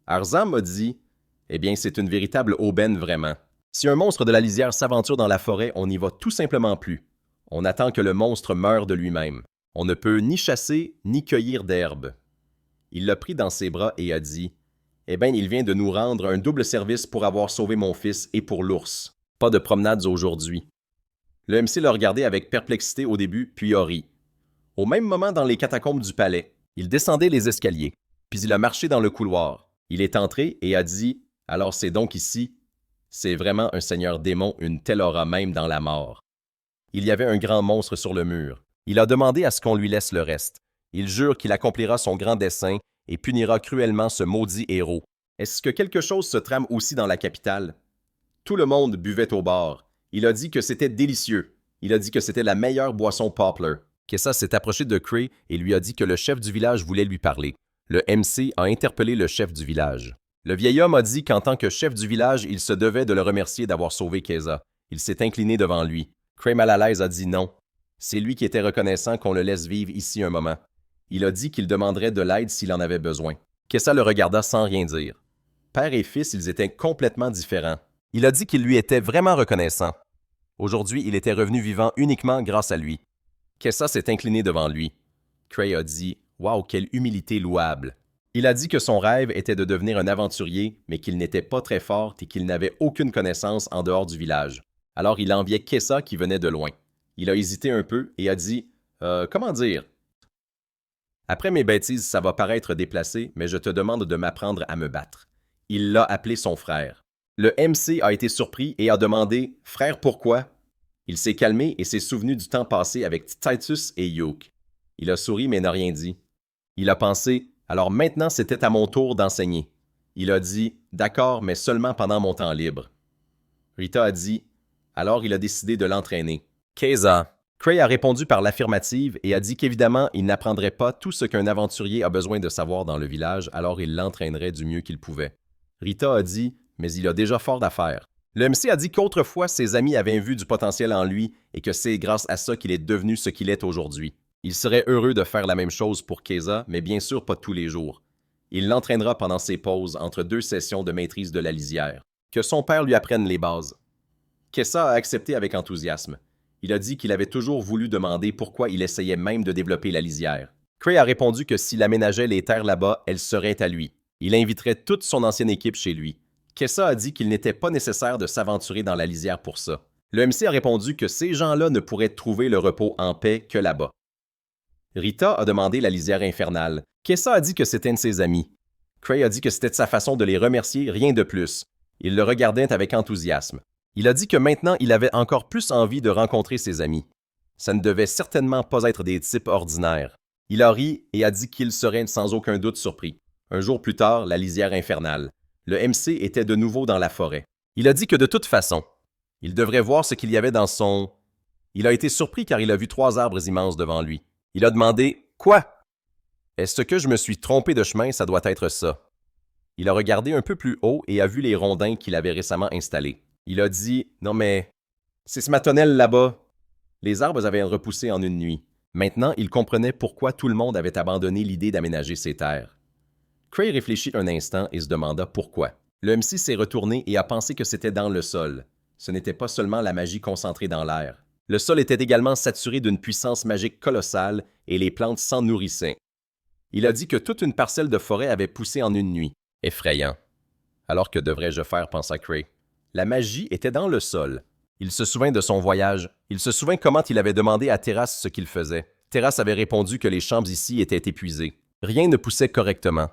Arzam a dit « Eh bien, c'est une véritable aubaine vraiment. Si un monstre de la lisière s'aventure dans la forêt, on n'y va tout simplement plus. On attend que le monstre meure de lui-même. On ne peut ni chasser, ni cueillir d'herbe. » Il l'a pris dans ses bras et a dit « Eh bien, il vient de nous rendre un double service pour avoir sauvé mon fils et pour l'ours. Pas de promenades aujourd'hui. » Le MC l'a regardé avec perplexité au début, puis a ri. Au même moment, dans les catacombes du palais, il descendait les escaliers, puis il a marché dans le couloir. Il est entré et a dit « Alors c'est donc ici. C'est vraiment un seigneur démon, une telle aura même dans la mort. » Il y avait un grand monstre sur le mur. Il a demandé à ce qu'on lui laisse le reste. Il jure qu'il accomplira son grand dessein et punira cruellement ce maudit héros. Est-ce que quelque chose se trame aussi dans la capitale? Tout le monde buvait au bar. Il a dit que c'était délicieux. Il a dit que c'était la meilleure boisson Poplar. Kessa s'est approché de Cray et lui a dit que le chef du village voulait lui parler. Le MC a interpellé le chef du village. Le vieil homme a dit qu'en tant que chef du village, il se devait de le remercier d'avoir sauvé Keza. Il s'est incliné devant lui. Cray mal à l'aise a dit non. C'est lui qui était reconnaissant qu'on le laisse vivre ici un moment. Il a dit qu'il demanderait de l'aide s'il en avait besoin. Kessa le regarda sans rien dire. Père et fils, ils étaient complètement différents. Il a dit qu'il lui était vraiment reconnaissant. Aujourd'hui, il était revenu vivant uniquement grâce à lui. Kessa s'est incliné devant lui. Cray a dit « Wow, quelle humilité louable! » Il a dit que son rêve était de devenir un aventurier, mais qu'il n'était pas très fort et qu'il n'avait aucune connaissance en dehors du village. Alors il enviait Kessa qui venait de loin. Il a hésité un peu et a dit « Comment dire? » Après mes bêtises, ça va paraître déplacé, mais je te demande de m'apprendre à me battre. Il l'a appelé son frère. Le MC a été surpris et a demandé « Frère, pourquoi? » Il s'est calmé et s'est souvenu du temps passé avec Titus et Yoke. Il a souri mais n'a rien dit. Il a pensé « Alors maintenant, c'était à mon tour d'enseigner. » Il a dit « D'accord, mais seulement pendant mon temps libre. » Rita a dit « Alors il a décidé de l'entraîner. » Keza. Cray a répondu par l'affirmative et a dit qu'évidemment, il n'apprendrait pas tout ce qu'un aventurier a besoin de savoir dans le village, alors il l'entraînerait du mieux qu'il pouvait. Rita a dit « Mais il a déjà fort d'affaires. » Le MC a dit qu'autrefois, ses amis avaient vu du potentiel en lui et que c'est grâce à ça qu'il est devenu ce qu'il est aujourd'hui. Il serait heureux de faire la même chose pour Keza, mais bien sûr pas tous les jours. Il l'entraînera pendant ses pauses entre 2 sessions de maîtrise de la lisière. Que son père lui apprenne les bases. Kessa a accepté avec enthousiasme. Il a dit qu'il avait toujours voulu demander pourquoi il essayait même de développer la lisière. Cray a répondu que s'il aménageait les terres là-bas, elles seraient à lui. Il inviterait toute son ancienne équipe chez lui. Kessa a dit qu'il n'était pas nécessaire de s'aventurer dans la lisière pour ça. Le MC a répondu que ces gens-là ne pourraient trouver le repos en paix que là-bas. Rita a demandé la lisière infernale. Kessa a dit que c'était un de ses amis. Cray a dit que c'était sa façon de les remercier, rien de plus. Il le regardait avec enthousiasme. Il a dit que maintenant, il avait encore plus envie de rencontrer ses amis. Ça ne devait certainement pas être des types ordinaires. Il a ri et a dit qu'il serait sans aucun doute surpris. Un jour plus tard, la lisière infernale. Le MC était de nouveau dans la forêt. Il a dit que de toute façon, il devrait voir ce qu'il y avait dans son... Il a été surpris car il a vu 3 arbres immenses devant lui. Il a demandé « Quoi? Est-ce que je me suis trompé de chemin? Ça doit être ça. » Il a regardé un peu plus haut et a vu les rondins qu'il avait récemment installés. Il a dit « Non mais, c'est ce matonnel là-bas. » Les arbres avaient repoussé en une nuit. Maintenant, il comprenait pourquoi tout le monde avait abandonné l'idée d'aménager ses terres. Cray réfléchit un instant et se demanda pourquoi. Le MC s'est retourné et a pensé que c'était dans le sol. Ce n'était pas seulement la magie concentrée dans l'air. Le sol était également saturé d'une puissance magique colossale et les plantes s'en nourrissaient. Il a dit que toute une parcelle de forêt avait poussé en une nuit. Effrayant. Alors que devrais-je faire, pensa Cray. La magie était dans le sol. Il se souvint de son voyage. Il se souvint comment il avait demandé à Terrasse ce qu'il faisait. Terrasse avait répondu que les chambres ici étaient épuisées. Rien ne poussait correctement.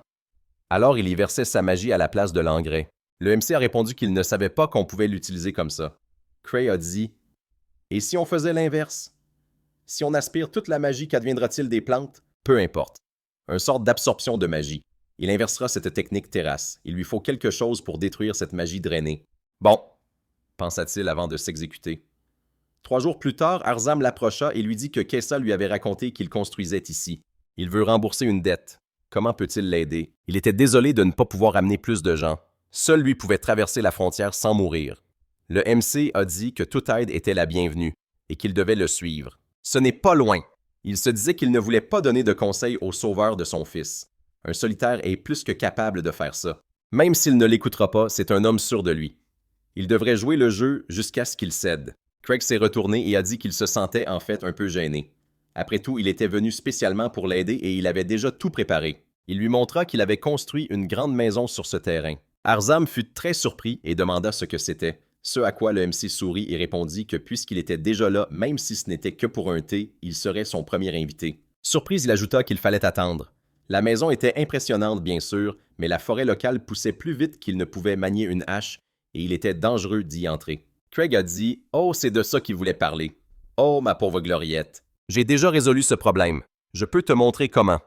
Alors il y versait sa magie à la place de l'engrais. Le MC a répondu qu'il ne savait pas qu'on pouvait l'utiliser comme ça. Cray a dit « Et si on faisait l'inverse? Si on aspire toute la magie, qu'adviendra-t-il des plantes? Peu importe. Une sorte d'absorption de magie. Il inversera cette technique Terrasse. Il lui faut quelque chose pour détruire cette magie drainée. Bon, pensa-t-il avant de s'exécuter. 3 jours plus tard, Arzam l'approcha et lui dit que Kessa lui avait raconté qu'il construisait ici. Il veut rembourser une dette. Comment peut-il l'aider? Il était désolé de ne pas pouvoir amener plus de gens. Seul lui pouvait traverser la frontière sans mourir. Le MC a dit que toute aide était la bienvenue et qu'il devait le suivre. Ce n'est pas loin. Il se disait qu'il ne voulait pas donner de conseils au sauveur de son fils. Un solitaire est plus que capable de faire ça. Même s'il ne l'écoutera pas, c'est un homme sûr de lui. Il devrait jouer le jeu jusqu'à ce qu'il cède. Craig s'est retourné et a dit qu'il se sentait en fait un peu gêné. Après tout, il était venu spécialement pour l'aider et il avait déjà tout préparé. Il lui montra qu'il avait construit une grande maison sur ce terrain. Arzam fut très surpris et demanda ce que c'était, ce à quoi le MC sourit et répondit que puisqu'il était déjà là, même si ce n'était que pour un thé, il serait son premier invité. Surprise, il ajouta qu'il fallait attendre. La maison était impressionnante, bien sûr, mais la forêt locale poussait plus vite qu'il ne pouvait manier une hache et il était dangereux d'y entrer. Craig a dit « Oh, c'est de ça qu'il voulait parler. Oh, ma pauvre Gloriette. J'ai déjà résolu ce problème. Je peux te montrer comment. »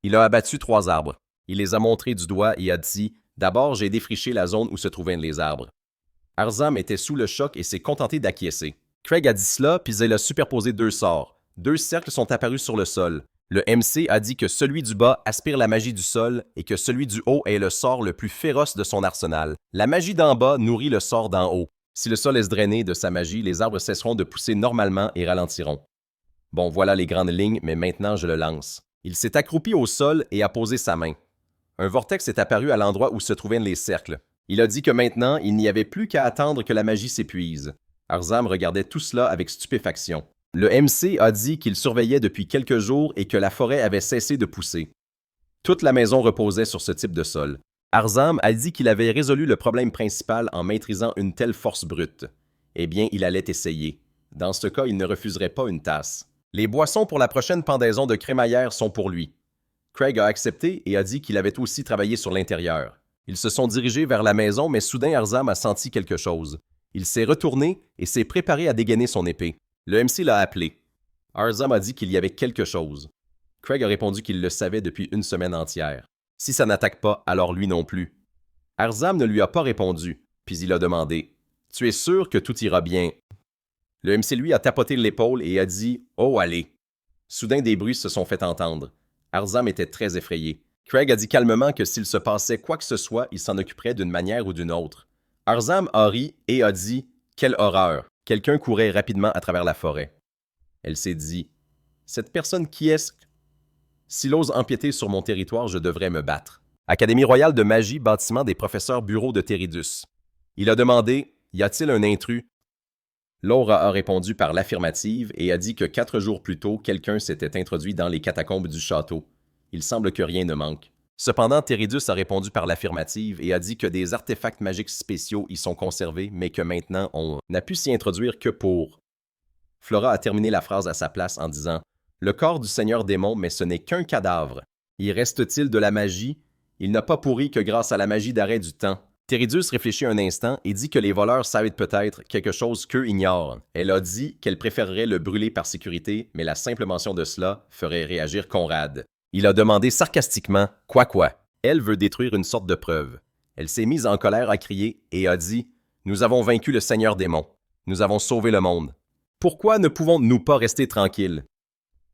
Il a abattu 3 arbres. Il les a montrés du doigt et a dit « D'abord, j'ai défriché la zone où se trouvaient les arbres. » Arzam était sous le choc et s'est contenté d'acquiescer. Craig a dit cela, puis il a superposé 2 sorts. 2 cercles sont apparus sur le sol. Le MC a dit que celui du bas aspire la magie du sol et que celui du haut est le sort le plus féroce de son arsenal. La magie d'en bas nourrit le sort d'en haut. Si le sol est drainé de sa magie, les arbres cesseront de pousser normalement et ralentiront. Bon, voilà les grandes lignes, mais maintenant je le lance. Il s'est accroupi au sol et a posé sa main. Un vortex est apparu à l'endroit où se trouvaient les cercles. Il a dit que maintenant, il n'y avait plus qu'à attendre que la magie s'épuise. Arzam regardait tout cela avec stupéfaction. Le MC a dit qu'il surveillait depuis quelques jours et que la forêt avait cessé de pousser. Toute la maison reposait sur ce type de sol. Arzam a dit qu'il avait résolu le problème principal en maîtrisant une telle force brute. Eh bien, il allait essayer. Dans ce cas, il ne refuserait pas une tasse. Les boissons pour la prochaine pendaison de crémaillère sont pour lui. Craig a accepté et a dit qu'il avait aussi travaillé sur l'intérieur. Ils se sont dirigés vers la maison, mais soudain Arzam a senti quelque chose. Il s'est retourné et s'est préparé à dégainer son épée. Le MC l'a appelé. Arzam a dit qu'il y avait quelque chose. Craig a répondu qu'il le savait depuis une semaine entière. Si ça n'attaque pas, alors lui non plus. Arzam ne lui a pas répondu, puis il a demandé « Tu es sûr que tout ira bien? » Le MC lui a tapoté l'épaule et a dit « Oh, allez !» Soudain, des bruits se sont fait entendre. Arzam était très effrayé. Craig a dit calmement que s'il se passait quoi que ce soit, il s'en occuperait d'une manière ou d'une autre. Arzam a ri et a dit « Quelle horreur !» Quelqu'un courait rapidement à travers la forêt. Elle s'est dit « Cette personne qui est-ce? S'il ose empiéter sur mon territoire, je devrais me battre. » Académie royale de magie, bâtiment des professeurs bureau de Teridus. Il a demandé « Y a-t-il un intrus? » Laura a répondu par l'affirmative et a dit que 4 jours plus tôt, quelqu'un s'était introduit dans les catacombes du château. Il semble que rien ne manque. Cependant, Teridus a répondu par l'affirmative et a dit que des artefacts magiques spéciaux y sont conservés, mais que maintenant, on n'a pu s'y introduire que pour... Flora a terminé la phrase à sa place en disant « Le corps du Seigneur démon, mais ce n'est qu'un cadavre. Y reste-t-il de la magie? Il n'a pas pourri que grâce à la magie d'arrêt du temps. » Teridus réfléchit un instant et dit que les voleurs savent peut-être quelque chose qu'eux ignorent. Elle a dit qu'elle préférerait le brûler par sécurité, mais la simple mention de cela ferait réagir Conrad. Il a demandé sarcastiquement « Quoi? » Elle veut détruire une sorte de preuve. Elle s'est mise en colère à crier et a dit « Nous avons vaincu le Seigneur démon. Nous avons sauvé le monde. Pourquoi ne pouvons-nous pas rester tranquilles? »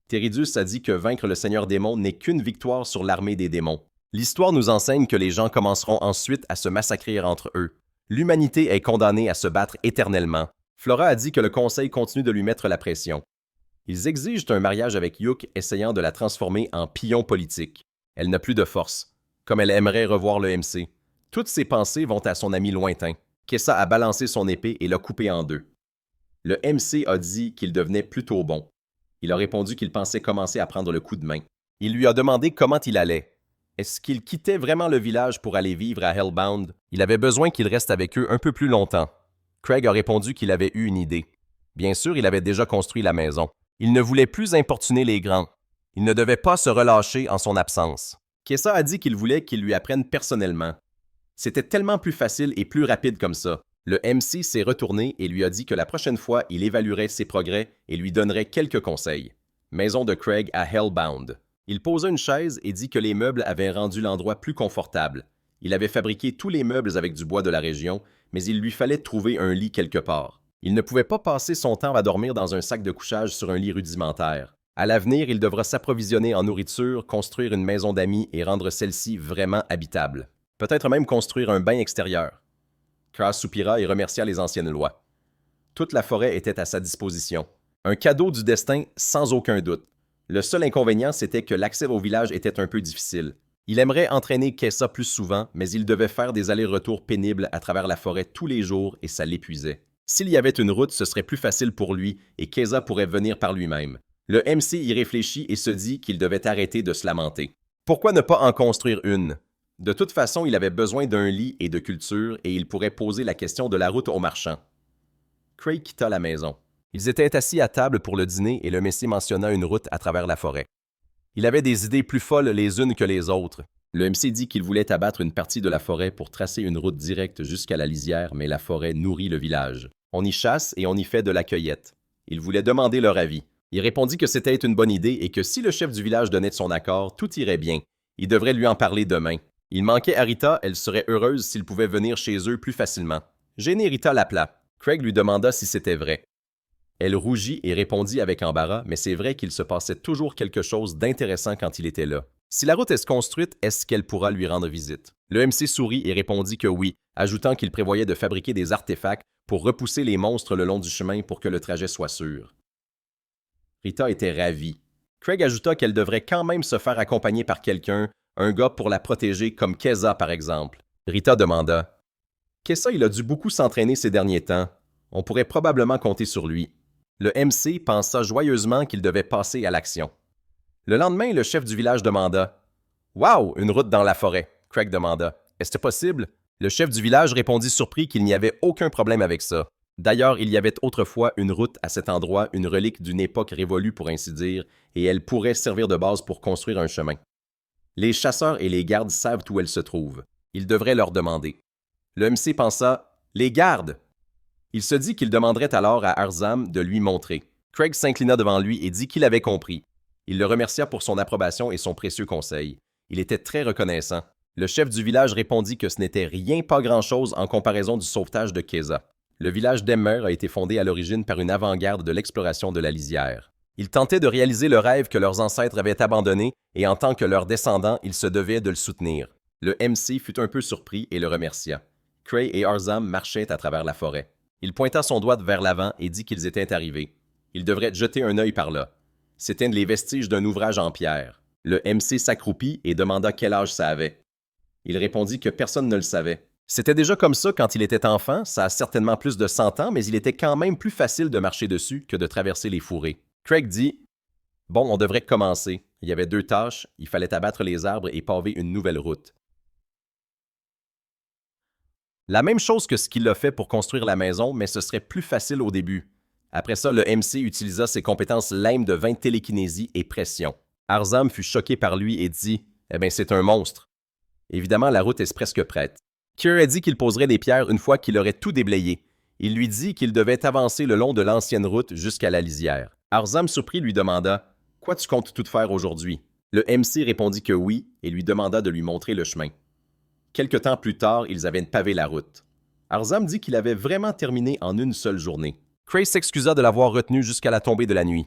Teridus a dit que vaincre le Seigneur démon n'est qu'une victoire sur l'armée des démons. L'histoire nous enseigne que les gens commenceront ensuite à se massacrer entre eux. L'humanité est condamnée à se battre éternellement. Flora a dit que le conseil continue de lui mettre la pression. Ils exigent un mariage avec Yuk, essayant de la transformer en pion politique. Elle n'a plus de force, comme elle aimerait revoir le MC. Toutes ses pensées vont à son ami lointain. Kessa a balancé son épée et l'a coupée en 2. Le MC a dit qu'il devenait plutôt bon. Il a répondu qu'il pensait commencer à prendre le coup de main. Il lui a demandé comment il allait. Est-ce qu'il quittait vraiment le village pour aller vivre à Hellbound? Il avait besoin qu'il reste avec eux un peu plus longtemps. Craig a répondu qu'il avait eu une idée. Bien sûr, il avait déjà construit la maison. Il ne voulait plus importuner les grands. Il ne devait pas se relâcher en son absence. Kessa a dit qu'il voulait qu'il lui apprenne personnellement. C'était tellement plus facile et plus rapide comme ça. Le MC s'est retourné et lui a dit que la prochaine fois, il évaluerait ses progrès et lui donnerait quelques conseils. Maison de Craig à Hellbound. Il posa une chaise et dit que les meubles avaient rendu l'endroit plus confortable. Il avait fabriqué tous les meubles avec du bois de la région, mais il lui fallait trouver un lit quelque part. Il ne pouvait pas passer son temps à dormir dans un sac de couchage sur un lit rudimentaire. À l'avenir, il devra s'approvisionner en nourriture, construire une maison d'amis et rendre celle-ci vraiment habitable. Peut-être même construire un bain extérieur. Kras soupira et remercia les anciennes lois. Toute la forêt était à sa disposition. Un cadeau du destin sans aucun doute. Le seul inconvénient, c'était que l'accès au village était un peu difficile. Il aimerait entraîner Kessa plus souvent, mais il devait faire des allers-retours pénibles à travers la forêt tous les jours et ça l'épuisait. S'il y avait une route, ce serait plus facile pour lui et Kessa pourrait venir par lui-même. Le MC y réfléchit et se dit qu'il devait arrêter de se lamenter. Pourquoi ne pas en construire une? De toute façon, il avait besoin d'un lit et de culture et il pourrait poser la question de la route aux marchands. Craig quitta la maison. Ils étaient assis à table pour le dîner et le Messie mentionna une route à travers la forêt. Il avait des idées plus folles les unes que les autres. Le MC dit qu'il voulait abattre une partie de la forêt pour tracer une route directe jusqu'à la lisière, mais la forêt nourrit le village. On y chasse et on y fait de la cueillette. Il voulait demander leur avis. Il répondit que c'était une bonne idée et que si le chef du village donnait son accord, tout irait bien. Il devrait lui en parler demain. Il manquait à Rita, elle serait heureuse s'il pouvait venir chez eux plus facilement. Gêné, Rita l'appela. Craig lui demanda si c'était vrai. Elle rougit et répondit avec embarras, mais c'est vrai qu'il se passait toujours quelque chose d'intéressant quand il était là. Si la route est construite, est-ce qu'elle pourra lui rendre visite? Le MC sourit et répondit que oui, ajoutant qu'il prévoyait de fabriquer des artefacts pour repousser les monstres le long du chemin pour que le trajet soit sûr. Rita était ravie. Craig ajouta qu'elle devrait quand même se faire accompagner par quelqu'un, un gars pour la protéger comme Kessa par exemple. Rita demanda. Kessa, il a dû beaucoup s'entraîner ces derniers temps. On pourrait probablement compter sur lui. Le MC pensa joyeusement qu'il devait passer à l'action. Le lendemain, le chef du village demanda « Wow, une route dans la forêt !» Craig demanda « Est-ce possible ?» Le chef du village répondit surpris qu'il n'y avait aucun problème avec ça. D'ailleurs, il y avait autrefois une route à cet endroit, une relique d'une époque révolue pour ainsi dire, et elle pourrait servir de base pour construire un chemin. Les chasseurs et les gardes savent où elle se trouve. Ils devraient leur demander. Le MC pensa « Les gardes !» Il se dit qu'il demanderait alors à Arzam de lui montrer. Craig s'inclina devant lui et dit qu'il avait compris. Il le remercia pour son approbation et son précieux conseil. Il était très reconnaissant. Le chef du village répondit que ce n'était rien pas grand-chose en comparaison du sauvetage de Kessa. Le village d'Emmer a été fondé à l'origine par une avant-garde de l'exploration de la lisière. Ils tentaient de réaliser le rêve que leurs ancêtres avaient abandonné et en tant que leurs descendants, ils se devaient de le soutenir. Le MC fut un peu surpris et le remercia. Craig et Arzam marchaient à travers la forêt. Il pointa son doigt vers l'avant et dit qu'ils étaient arrivés. Ils devraient jeter un œil par là. C'étaient les vestiges d'un ouvrage en pierre. Le MC s'accroupit et demanda quel âge ça avait. Il répondit que personne ne le savait. C'était déjà comme ça quand il était enfant, ça a certainement plus de 100 ans, mais il était quand même plus facile de marcher dessus que de traverser les fourrés. Craig dit « Bon, on devrait commencer. Il y avait 2 tâches, il fallait abattre les arbres et paver une nouvelle route. » La même chose que ce qu'il a fait pour construire la maison, mais ce serait plus facile au début. Après ça, le MC utilisa ses compétences lame de 20 télékinésie et pression. Arzam fut choqué par lui et dit « Eh bien, c'est un monstre. » Évidemment, la route est presque prête. Kier a dit qu'il poserait des pierres une fois qu'il aurait tout déblayé. Il lui dit qu'il devait avancer le long de l'ancienne route jusqu'à la lisière. Arzam, surpris, lui demanda « Quoi tu comptes tout faire aujourd'hui? » Le MC répondit que oui et lui demanda de lui montrer le chemin. Quelque temps plus tard, ils avaient pavé la route. Arzam dit qu'il avait vraiment terminé en une seule journée. Craig s'excusa de l'avoir retenu jusqu'à la tombée de la nuit.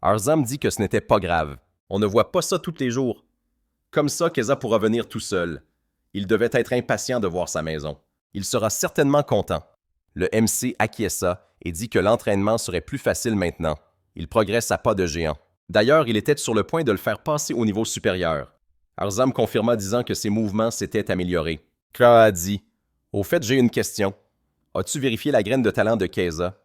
Arzam dit que ce n'était pas grave. On ne voit pas ça tous les jours. Comme ça, Kessa pourra venir tout seul. Il devait être impatient de voir sa maison. Il sera certainement content. Le MC acquiesça et dit que l'entraînement serait plus facile maintenant. Il progresse à pas de géant. D'ailleurs, il était sur le point de le faire passer au niveau supérieur. Arzam confirma disant que ses mouvements s'étaient améliorés. Kra a dit « Au fait, j'ai une question. As-tu vérifié la graine de talent de Kessa? »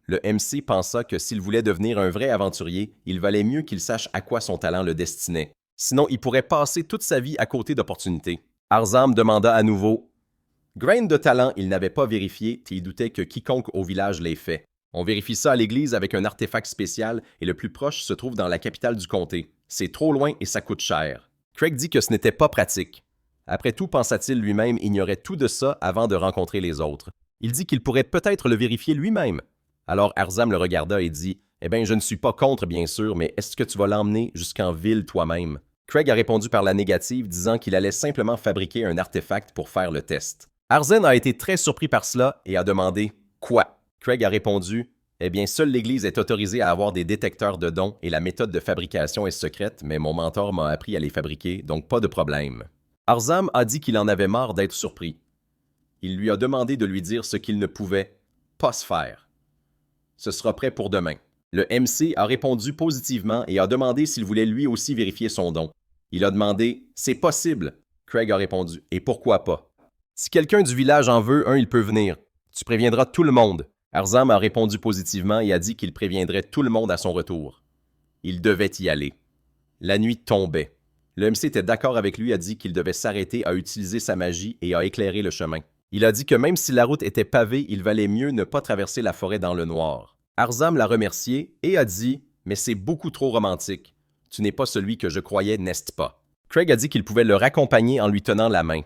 Le MC pensa que s'il voulait devenir un vrai aventurier, il valait mieux qu'il sache à quoi son talent le destinait. Sinon, il pourrait passer toute sa vie à côté d'opportunités. Arzam demanda à nouveau. Grain de talent, il n'avait pas vérifié et il doutait que quiconque au village l'ait fait. On vérifie ça à l'église avec un artefact spécial et le plus proche se trouve dans la capitale du comté. C'est trop loin et ça coûte cher. Craig dit que ce n'était pas pratique. Après tout, pensa-t-il lui-même, ignorait tout de ça avant de rencontrer les autres. Il dit qu'il pourrait peut-être le vérifier lui-même. Alors Arzam le regarda et dit « Eh bien, je ne suis pas contre, bien sûr, mais est-ce que tu vas l'emmener jusqu'en ville toi-même? » Craig a répondu par la négative, disant qu'il allait simplement fabriquer un artefact pour faire le test. Arzen a été très surpris par cela et a demandé « Quoi? » Craig a répondu « Eh bien, seule l'Église est autorisée à avoir des détecteurs de dons et la méthode de fabrication est secrète, mais mon mentor m'a appris à les fabriquer, donc pas de problème. » Arzam a dit qu'il en avait marre d'être surpris. Il lui a demandé de lui dire ce qu'il ne pouvait pas se faire. Ce sera prêt pour demain. Le MC a répondu positivement et a demandé s'il voulait lui aussi vérifier son don. Il a demandé « C'est possible ». Craig a répondu « Et pourquoi pas? » Si quelqu'un du village en veut un, il peut venir. Tu préviendras tout le monde. Arzam a répondu positivement et a dit qu'il préviendrait tout le monde à son retour. Il devait y aller. La nuit tombait. Le MC était d'accord avec lui et a dit qu'il devait s'arrêter à utiliser sa magie et à éclairer le chemin. Il a dit que même si la route était pavée, il valait mieux ne pas traverser la forêt dans le noir. Arzam l'a remercié et a dit « Mais c'est beaucoup trop romantique. Tu n'es pas celui que je croyais, n'est-ce pas? » Craig a dit qu'il pouvait le raccompagner en lui tenant la main.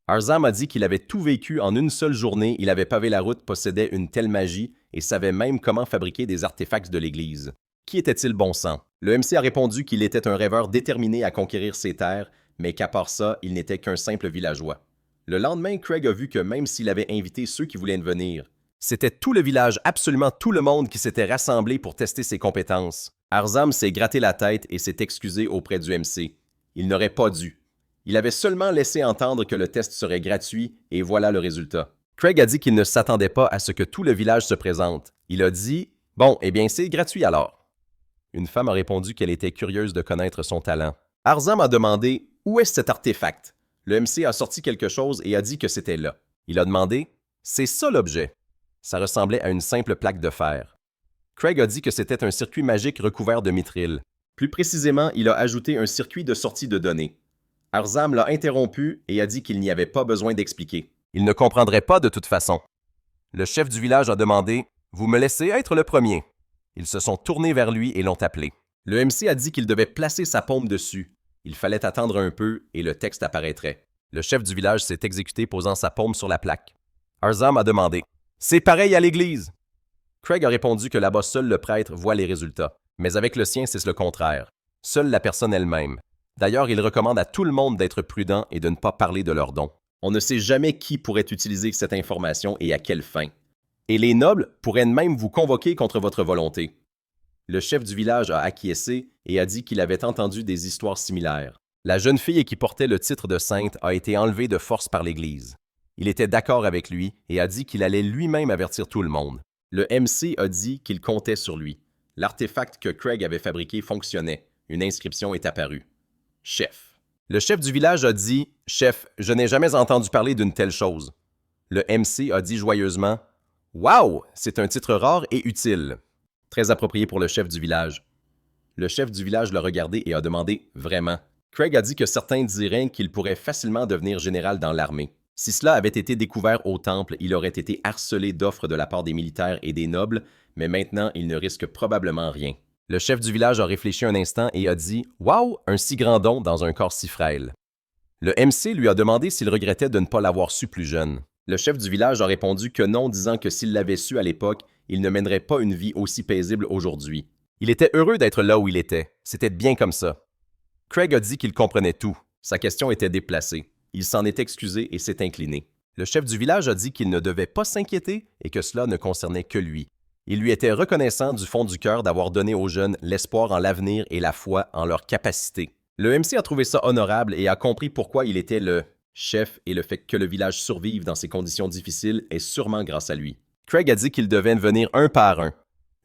Arzam a dit qu'il avait tout vécu en une seule journée, il avait pavé la route, possédait une telle magie et savait même comment fabriquer des artefacts de l'Église. Qui était-il bon sang? Le MC a répondu qu'il était un rêveur déterminé à conquérir ses terres, mais qu'à part ça, il n'était qu'un simple villageois. Le lendemain, Craig a vu que même s'il avait invité ceux qui voulaient venir, c'était tout le village, absolument tout le monde qui s'était rassemblé pour tester ses compétences. Arzam s'est gratté la tête et s'est excusé auprès du MC. Il n'aurait pas dû. Il avait seulement laissé entendre que le test serait gratuit et voilà le résultat. Craig a dit qu'il ne s'attendait pas à ce que tout le village se présente. Il a dit « Bon, eh bien c'est gratuit alors. » Une femme a répondu qu'elle était curieuse de connaître son talent. Arzam a demandé « Où est cet artefact? » Le MC a sorti quelque chose et a dit que c'était là. Il a demandé « C'est ça l'objet. » Ça ressemblait à une simple plaque de fer. Craig a dit que c'était un circuit magique recouvert de mithril. Plus précisément, il a ajouté un circuit de sortie de données. Arzam l'a interrompu et a dit qu'il n'y avait pas besoin d'expliquer. Il ne comprendrait pas de toute façon. Le chef du village a demandé « Vous me laissez être le premier ?» Ils se sont tournés vers lui et l'ont appelé. Le MC a dit qu'il devait placer sa paume dessus. Il fallait attendre un peu et le texte apparaîtrait. Le chef du village s'est exécuté posant sa paume sur la plaque. Arzam a demandé « C'est pareil à l'église ?» Craig a répondu que là-bas seul le prêtre voit les résultats. Mais avec le sien, c'est le contraire. Seule la personne elle-même. D'ailleurs, il recommande à tout le monde d'être prudent et de ne pas parler de leurs dons. On ne sait jamais qui pourrait utiliser cette information et à quelle fin. Et les nobles pourraient même vous convoquer contre votre volonté. Le chef du village a acquiescé et a dit qu'il avait entendu des histoires similaires. La jeune fille qui portait le titre de sainte a été enlevée de force par l'Église. Il était d'accord avec lui et a dit qu'il allait lui-même avertir tout le monde. Le MC a dit qu'il comptait sur lui. L'artefact que Craig avait fabriqué fonctionnait. Une inscription est apparue. Chef. Le chef du village a dit « Chef, je n'ai jamais entendu parler d'une telle chose. » Le MC a dit joyeusement « Wow, c'est un titre rare et utile. » Très approprié pour le chef du village. Le chef du village l'a regardé et a demandé « Vraiment? » Craig a dit que certains diraient qu'il pourrait facilement devenir général dans l'armée. Si cela avait été découvert au temple, il aurait été harcelé d'offres de la part des militaires et des nobles, mais maintenant il ne risque probablement rien. Le chef du village a réfléchi un instant et a dit « Wow, un si grand don dans un corps si frêle. » Le MC lui a demandé s'il regrettait de ne pas l'avoir su plus jeune. Le chef du village a répondu que non, disant que s'il l'avait su à l'époque, il ne mènerait pas une vie aussi paisible aujourd'hui. Il était heureux d'être là où il était. C'était bien comme ça. Craig a dit qu'il comprenait tout. Sa question était déplacée. Il s'en est excusé et s'est incliné. Le chef du village a dit qu'il ne devait pas s'inquiéter et que cela ne concernait que lui. Il lui était reconnaissant du fond du cœur d'avoir donné aux jeunes l'espoir en l'avenir et la foi en leurs capacités. Le MC a trouvé ça honorable et a compris pourquoi il était le chef et le fait que le village survive dans ces conditions difficiles est sûrement grâce à lui. Craig a dit qu'ils devaient venir un par un.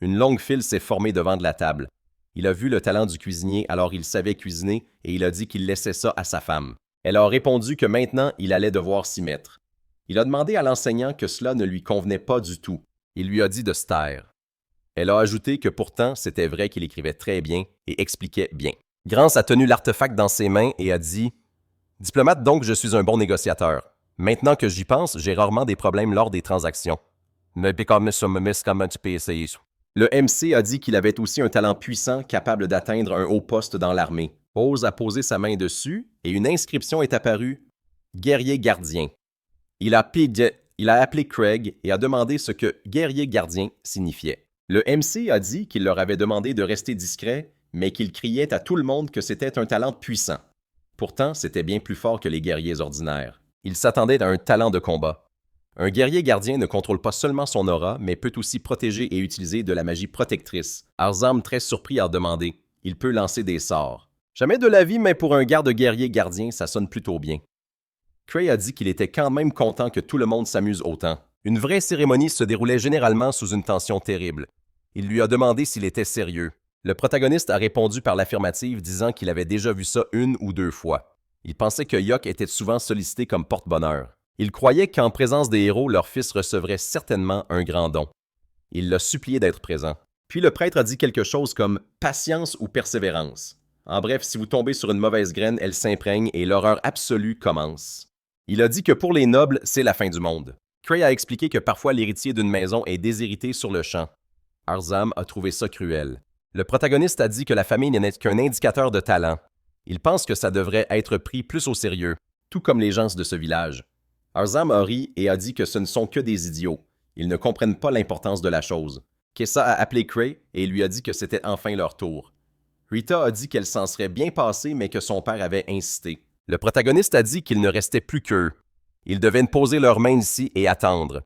Une longue file s'est formée devant de la table. Il a vu le talent du cuisinier alors il savait cuisiner et il a dit qu'il laissait ça à sa femme. Elle a répondu que maintenant il allait devoir s'y mettre. Il a demandé à l'enseignant que cela ne lui convenait pas du tout. Il lui a dit de se taire. Elle a ajouté que pourtant, c'était vrai qu'il écrivait très bien et expliquait bien. Grance a tenu l'artefact dans ses mains et a dit « Diplomate, donc je suis un bon négociateur. Maintenant que j'y pense, j'ai rarement des problèmes lors des transactions. » Le MC a dit qu'il avait aussi un talent puissant capable d'atteindre un haut poste dans l'armée. Pose a posé sa main dessus et une inscription est apparue « Guerrier gardien ». Il a appelé Craig et a demandé ce que « guerrier gardien » signifiait. Le MC a dit qu'il leur avait demandé de rester discret, mais qu'il criait à tout le monde que c'était un talent puissant. Pourtant, c'était bien plus fort que les guerriers ordinaires. Il s'attendait à un talent de combat. Un guerrier gardien ne contrôle pas seulement son aura, mais peut aussi protéger et utiliser de la magie protectrice. Arzam, très surpris, a demandé « Il peut lancer des sorts. » Jamais de la vie, mais pour un garde guerrier gardien, ça sonne plutôt bien. Cray a dit qu'il était quand même content que tout le monde s'amuse autant. Une vraie cérémonie se déroulait généralement sous une tension terrible. Il lui a demandé s'il était sérieux. Le protagoniste a répondu par l'affirmative, disant qu'il avait déjà vu ça 1 ou 2 fois. Il pensait que Yok était souvent sollicité comme porte-bonheur. Il croyait qu'en présence des héros, leur fils recevrait certainement un grand don. Il l'a supplié d'être présent. Puis le prêtre a dit quelque chose comme « patience ou persévérance ». En bref, si vous tombez sur une mauvaise graine, elle s'imprègne et l'horreur absolue commence. Il a dit que pour les nobles, c'est la fin du monde. Cray a expliqué que parfois l'héritier d'une maison est déshérité sur le champ. Arzam a trouvé ça cruel. Le protagoniste a dit que la famille n'est qu'un indicateur de talent. Il pense que ça devrait être pris plus au sérieux, tout comme les gens de ce village. Arzam a ri et a dit que ce ne sont que des idiots. Ils ne comprennent pas l'importance de la chose. Kessa a appelé Cray et lui a dit que c'était enfin leur tour. Rita a dit qu'elle s'en serait bien passée mais que son père avait insisté. Le protagoniste a dit qu'il ne restait plus qu'eux. Ils devaient poser leurs mains ici et attendre.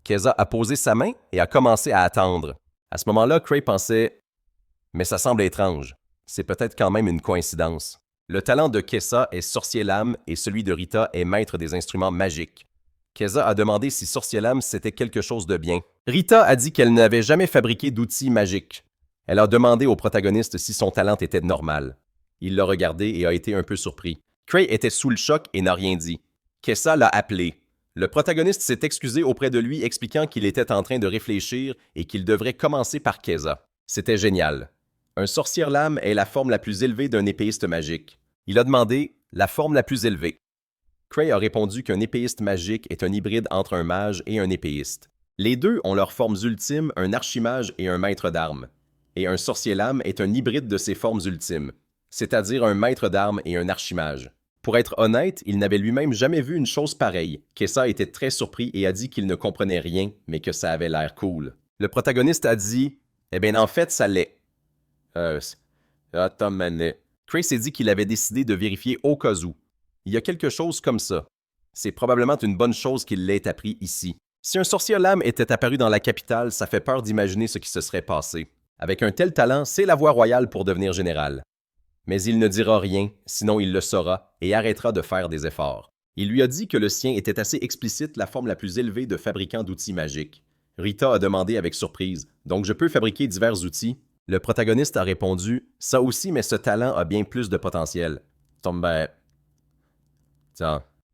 Kessa a posé sa main et a commencé à attendre. À ce moment-là, Cray pensait « Mais ça semble étrange. C'est peut-être quand même une coïncidence. » Le talent de Kessa est sorcier-lame et celui de Rita est maître des instruments magiques. Kessa a demandé si sorcier-lame c'était quelque chose de bien. Rita a dit qu'elle n'avait jamais fabriqué d'outils magiques. Elle a demandé au protagoniste si son talent était normal. Il l'a regardé et a été un peu surpris. Cray était sous le choc et n'a rien dit. Kessa l'a appelé. Le protagoniste s'est excusé auprès de lui expliquant qu'il était en train de réfléchir et qu'il devrait commencer par Kessa. C'était génial. Un sorcier-lame est la forme la plus élevée d'un épéiste magique. Il a demandé « la forme la plus élevée ». Cray a répondu qu'un épéiste magique est un hybride entre un mage et un épéiste. Les deux ont leurs formes ultimes, un archimage et un maître d'armes. Et un sorcier-lame est un hybride de ces formes ultimes, c'est-à-dire un maître d'armes et un archimage. Pour être honnête, il n'avait lui-même jamais vu une chose pareille. Kessa était très surpris et a dit qu'il ne comprenait rien, mais que ça avait l'air cool. Le protagoniste a dit « Eh bien, en fait, ça l'est. » Cray s'est dit qu'il avait décidé de vérifier au cas où. Il y a quelque chose comme ça. C'est probablement une bonne chose qu'il l'ait appris ici. Si un sorcier-lame était apparu dans la capitale, ça fait peur d'imaginer ce qui se serait passé. Avec un tel talent, c'est la voie royale pour devenir général. Mais il ne dira rien, sinon il le saura et arrêtera de faire des efforts. Il lui a dit que le sien était assez explicite la forme la plus élevée de fabricant d'outils magiques. Rita a demandé avec surprise « Donc je peux fabriquer divers outils ?» Le protagoniste a répondu « Ça aussi, mais ce talent a bien plus de potentiel. »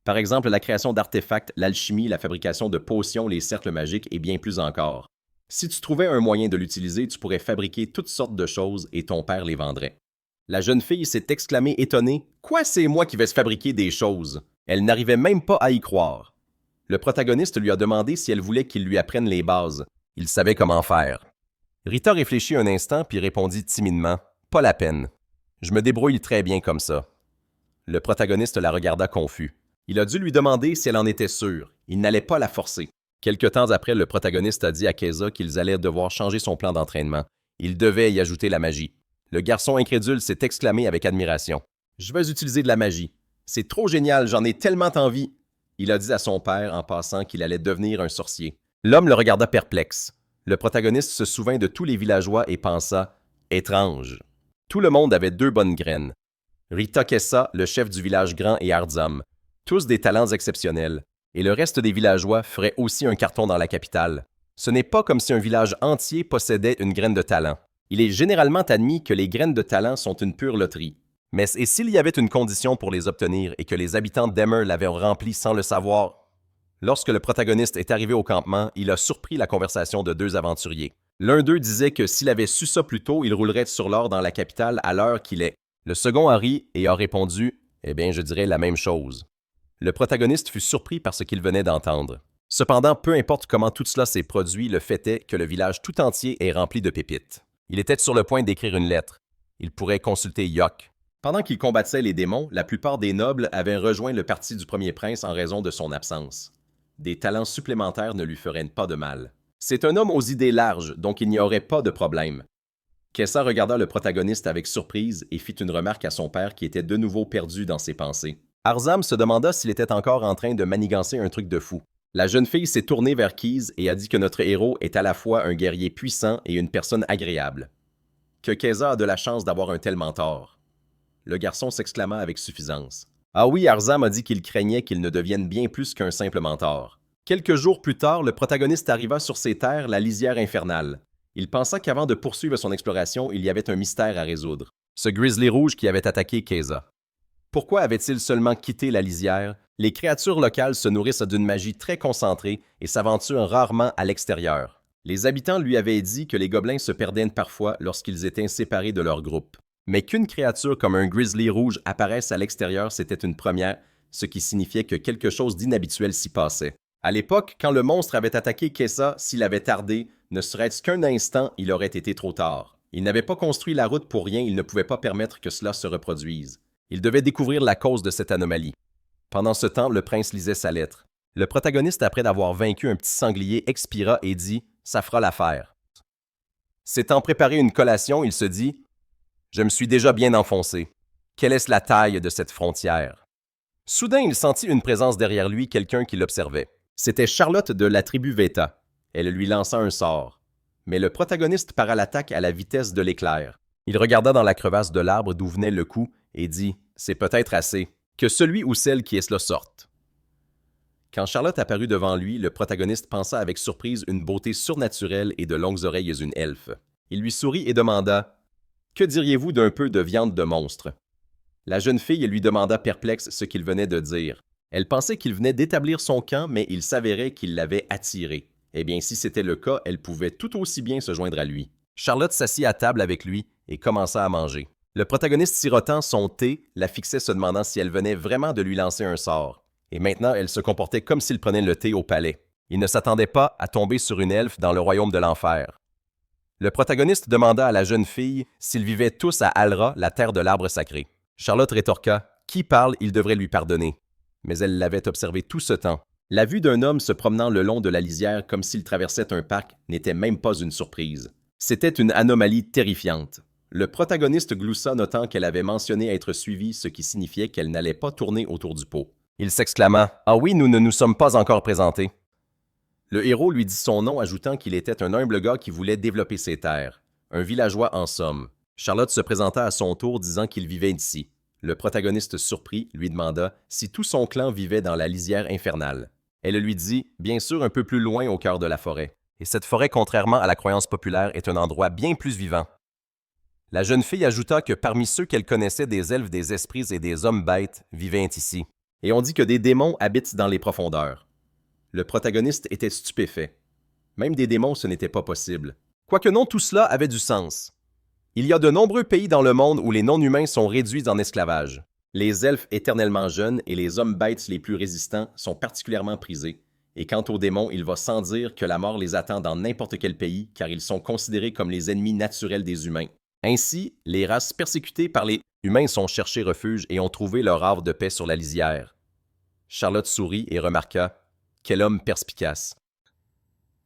Par exemple, la création d'artefacts, l'alchimie, la fabrication de potions, les cercles magiques et bien plus encore. Si tu trouvais un moyen de l'utiliser, tu pourrais fabriquer toutes sortes de choses et ton père les vendrait. La jeune fille s'est exclamée étonnée « Quoi, c'est moi qui vais se fabriquer des choses? » Elle n'arrivait même pas à y croire. Le protagoniste lui a demandé si elle voulait qu'il lui apprenne les bases. Il savait comment faire. Rita réfléchit un instant puis répondit timidement « Pas la peine. Je me débrouille très bien comme ça. » Le protagoniste la regarda confus. Il a dû lui demander si elle en était sûre. Il n'allait pas la forcer. Quelque temps après, le protagoniste a dit à Kessa qu'ils allaient devoir changer son plan d'entraînement. Il devait y ajouter la magie. Le garçon incrédule s'est exclamé avec admiration. « Je vais utiliser de la magie. C'est trop génial, j'en ai tellement envie. » Il a dit à son père en passant qu'il allait devenir un sorcier. L'homme le regarda perplexe. Le protagoniste se souvint de tous les villageois et pensa « Étrange. » Tout le monde avait 2 bonnes graines. Rita Kessa, le chef du village grand et Arzam, tous des talents exceptionnels, et le reste des villageois ferait aussi un carton dans la capitale. Ce n'est pas comme si un village entier possédait une graine de talent. Il est généralement admis que les graines de talent sont une pure loterie. Mais et s'il y avait une condition pour les obtenir et que les habitants d'Emmer l'avaient remplie sans le savoir? Lorsque le protagoniste est arrivé au campement, il a surpris la conversation de 2 aventuriers. L'un d'eux disait que s'il avait su ça plus tôt, il roulerait sur l'or dans la capitale à l'heure qu'il est. Le second a ri et a répondu « Eh bien, je dirais la même chose ». Le protagoniste fut surpris par ce qu'il venait d'entendre. Cependant, peu importe comment tout cela s'est produit, le fait est que le village tout entier est rempli de pépites. Il était sur le point d'écrire une lettre. Il pourrait consulter Yok. Pendant qu'il combattait les démons, la plupart des nobles avaient rejoint le parti du premier prince en raison de son absence. Des talents supplémentaires ne lui feraient pas de mal. C'est un homme aux idées larges, donc il n'y aurait pas de problème. Kessa regarda le protagoniste avec surprise et fit une remarque à son père qui était de nouveau perdu dans ses pensées. Arzam se demanda s'il était encore en train de manigancer un truc de fou. La jeune fille s'est tournée vers Keys et a dit que notre héros est à la fois un guerrier puissant et une personne agréable. Que Kessa a de la chance d'avoir un tel mentor. Le garçon s'exclama avec suffisance. Ah oui, Arzam a dit qu'il craignait qu'il ne devienne bien plus qu'un simple mentor. Quelques jours plus tard, le protagoniste arriva sur ses terres, la lisière infernale. Il pensa qu'avant de poursuivre son exploration, il y avait un mystère à résoudre. Ce grizzly rouge qui avait attaqué Kessa. Pourquoi avait-il seulement quitté la lisière? Les créatures locales se nourrissent d'une magie très concentrée et s'aventurent rarement à l'extérieur. Les habitants lui avaient dit que les gobelins se perdaient parfois lorsqu'ils étaient séparés de leur groupe. Mais qu'une créature comme un grizzly rouge apparaisse à l'extérieur, c'était une première, ce qui signifiait que quelque chose d'inhabituel s'y passait. À l'époque, quand le monstre avait attaqué Kessa, s'il avait tardé, ne serait-ce qu'un instant, il aurait été trop tard. Il n'avait pas construit la route pour rien, il ne pouvait pas permettre que cela se reproduise. Il devait découvrir la cause de cette anomalie. Pendant ce temps, le prince lisait sa lettre. Le protagoniste, après d'avoir vaincu un petit sanglier, expira et dit « Ça fera l'affaire ». S'étant préparé une collation, il se dit « Je me suis déjà bien enfoncé. Quelle est la taille de cette frontière ?» Soudain, il sentit une présence derrière lui, quelqu'un qui l'observait. C'était Charlotte de la tribu Veta. Elle lui lança un sort. Mais le protagoniste part à l'attaque à la vitesse de l'éclair. Il regarda dans la crevasse de l'arbre d'où venait le coup et dit « C'est peut-être assez. Que celui ou celle qui est cela sorte. » Quand Charlotte apparut devant lui, le protagoniste pensa avec surprise une beauté surnaturelle et de longues oreilles une elfe. Il lui sourit et demanda « Que diriez-vous d'un peu de viande de monstre ?» La jeune fille lui demanda perplexe ce qu'il venait de dire. Elle pensait qu'il venait d'établir son camp, mais il s'avérait qu'il l'avait attirée. Eh bien, si c'était le cas, elle pouvait tout aussi bien se joindre à lui. Charlotte s'assit à table avec lui et commença à manger. Le protagoniste sirotant son thé la fixait se demandant si elle venait vraiment de lui lancer un sort. Et maintenant, elle se comportait comme s'il prenait le thé au palais. Il ne s'attendait pas à tomber sur une elfe dans le royaume de l'enfer. Le protagoniste demanda à la jeune fille s'ils vivaient tous à Alra, la terre de l'arbre sacré. Charlotte rétorqua « Qui parle, il devrait lui pardonner. » Mais elle l'avait observé tout ce temps. La vue d'un homme se promenant le long de la lisière comme s'il traversait un parc n'était même pas une surprise. C'était une anomalie terrifiante. Le protagoniste gloussa notant qu'elle avait mentionné être suivie, ce qui signifiait qu'elle n'allait pas tourner autour du pot. Il s'exclama « Ah oui, nous ne nous sommes pas encore présentés. » Le héros lui dit son nom, ajoutant qu'il était un humble gars qui voulait développer ses terres. Un villageois en somme. Charlotte se présenta à son tour disant qu'il vivait ici. Le protagoniste surpris lui demanda si tout son clan vivait dans la lisière infernale. Elle lui dit « Bien sûr un peu plus loin au cœur de la forêt. Et cette forêt, contrairement à la croyance populaire, est un endroit bien plus vivant. » La jeune fille ajouta que parmi ceux qu'elle connaissait des elfes, des esprits et des hommes bêtes vivaient ici. Et on dit que des démons habitent dans les profondeurs. Le protagoniste était stupéfait. Même des démons, ce n'était pas possible. Quoique non, tout cela avait du sens. Il y a de nombreux pays dans le monde où les non-humains sont réduits en esclavage. Les elfes éternellement jeunes et les hommes bêtes les plus résistants sont particulièrement prisés. Et quant aux démons, il va sans dire que la mort les attend dans n'importe quel pays car ils sont considérés comme les ennemis naturels des humains. Ainsi, les races persécutées par les humains sont cherchées refuge et ont trouvé leur havre de paix sur la lisière. Charlotte sourit et remarqua « Quel homme perspicace !»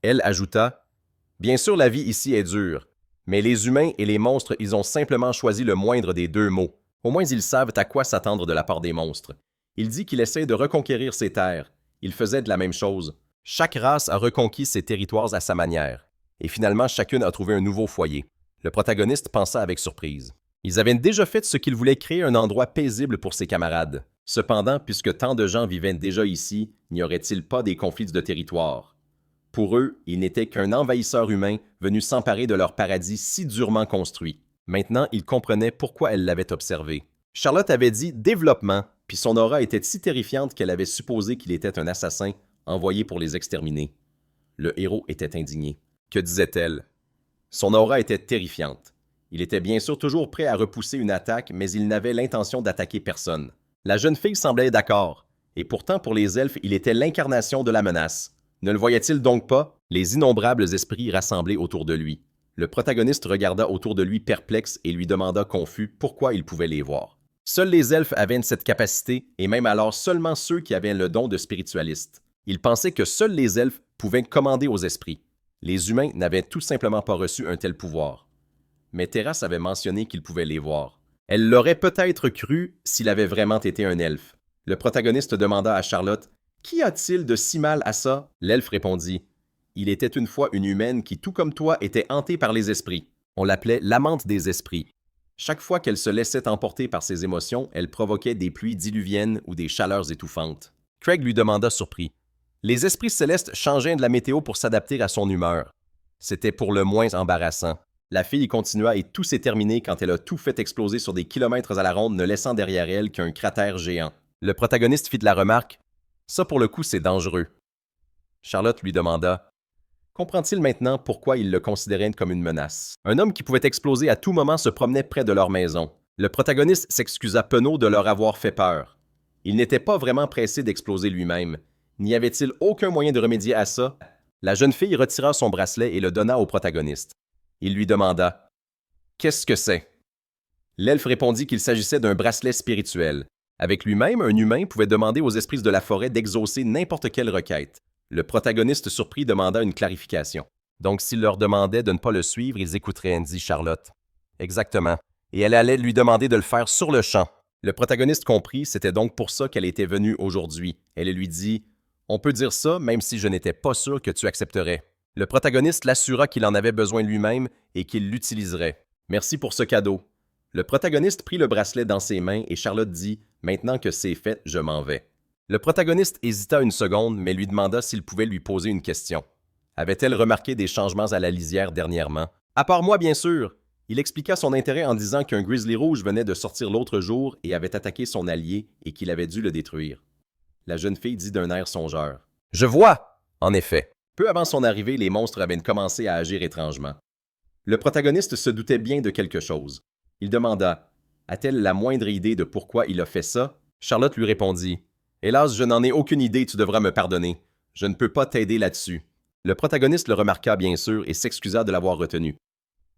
Elle ajouta « Bien sûr, la vie ici est dure, mais les humains et les monstres, ils ont simplement choisi le moindre des deux mots. Au moins, ils savent à quoi s'attendre de la part des monstres. Il dit qu'il essaie de reconquérir ses terres. Il faisait de la même chose. Chaque race a reconquis ses territoires à sa manière. Et finalement, chacune a trouvé un nouveau foyer. Le protagoniste pensa avec surprise. Ils avaient déjà fait ce qu'ils voulaient créer un endroit paisible pour ses camarades. Cependant, puisque tant de gens vivaient déjà ici, n'y aurait-il pas des conflits de territoire? Pour eux, il n'était qu'un envahisseur humain venu s'emparer de leur paradis si durement construit. Maintenant, ils comprenaient pourquoi elle l'avait observé. Charlotte avait dit « développement », puis son aura était si terrifiante qu'elle avait supposé qu'il était un assassin envoyé pour les exterminer. Le héros était indigné. Que disait-elle? Son aura était terrifiante. Il était bien sûr toujours prêt à repousser une attaque, mais il n'avait l'intention d'attaquer personne. La jeune fille semblait d'accord, et pourtant pour les elfes, il était l'incarnation de la menace. Ne le voyait-il donc pas, les innombrables esprits rassemblés autour de lui? Le protagoniste regarda autour de lui perplexe et lui demanda confus pourquoi il pouvait les voir. Seuls les elfes avaient cette capacité, et même alors seulement ceux qui avaient le don de spiritualiste. Il pensait que seuls les elfes pouvaient commander aux esprits. Les humains n'avaient tout simplement pas reçu un tel pouvoir. Mais Terrasse avait mentionné qu'il pouvait les voir. Elle l'aurait peut-être cru s'il avait vraiment été un elfe. Le protagoniste demanda à Charlotte « Qu'y a-t-il de si mal à ça ?» L'elfe répondit « Il était une fois une humaine qui, tout comme toi, était hantée par les esprits. On l'appelait l'amante des esprits. Chaque fois qu'elle se laissait emporter par ses émotions, elle provoquait des pluies diluviennes ou des chaleurs étouffantes. » Craig lui demanda surpris « Les esprits célestes changeaient de la météo pour s'adapter à son humeur. C'était pour le moins embarrassant. » La fille continua et tout s'est terminé quand elle a tout fait exploser sur des kilomètres à la ronde, ne laissant derrière elle qu'un cratère géant. Le protagoniste fit de la remarque « Ça pour le coup c'est dangereux. » Charlotte lui demanda « Comprend-il maintenant pourquoi il le considérait comme une menace? » Un homme qui pouvait exploser à tout moment se promenait près de leur maison. Le protagoniste s'excusa penaud de leur avoir fait peur. Il n'était pas vraiment pressé d'exploser lui-même. N'y avait-il aucun moyen de remédier à ça? La jeune fille retira son bracelet et le donna au protagoniste. Il lui demanda « Qu'est-ce que c'est ?» L'elfe répondit qu'il s'agissait d'un bracelet spirituel. Avec lui-même, un humain pouvait demander aux esprits de la forêt d'exaucer n'importe quelle requête. Le protagoniste surpris demanda une clarification. « Donc s'il leur demandait de ne pas le suivre, ils écouteraient, » dit Charlotte. « Exactement. Et elle allait lui demander de le faire sur le champ. » Le protagoniste comprit, c'était donc pour ça qu'elle était venue aujourd'hui. Elle lui dit « On peut dire ça, même si je n'étais pas sûr que tu accepterais. » Le protagoniste l'assura qu'il en avait besoin lui-même et qu'il l'utiliserait. « Merci pour ce cadeau. » Le protagoniste prit le bracelet dans ses mains et Charlotte dit « Maintenant que c'est fait, je m'en vais. » Le protagoniste hésita une seconde, mais lui demanda s'il pouvait lui poser une question. Avait-elle remarqué des changements à la lisière dernièrement? « À part moi, bien sûr. » Il expliqua son intérêt en disant qu'un grizzly rouge venait de sortir l'autre jour et avait attaqué son allié et qu'il avait dû le détruire. La jeune fille dit d'un air songeur « Je vois, en effet. » Peu avant son arrivée, les monstres avaient commencé à agir étrangement. Le protagoniste se doutait bien de quelque chose. Il demanda « A-t-elle la moindre idée de pourquoi il a fait ça? » Charlotte lui répondit « Hélas, je n'en ai aucune idée, tu devras me pardonner. Je ne peux pas t'aider là-dessus. » Le protagoniste le remarqua bien sûr et s'excusa de l'avoir retenu.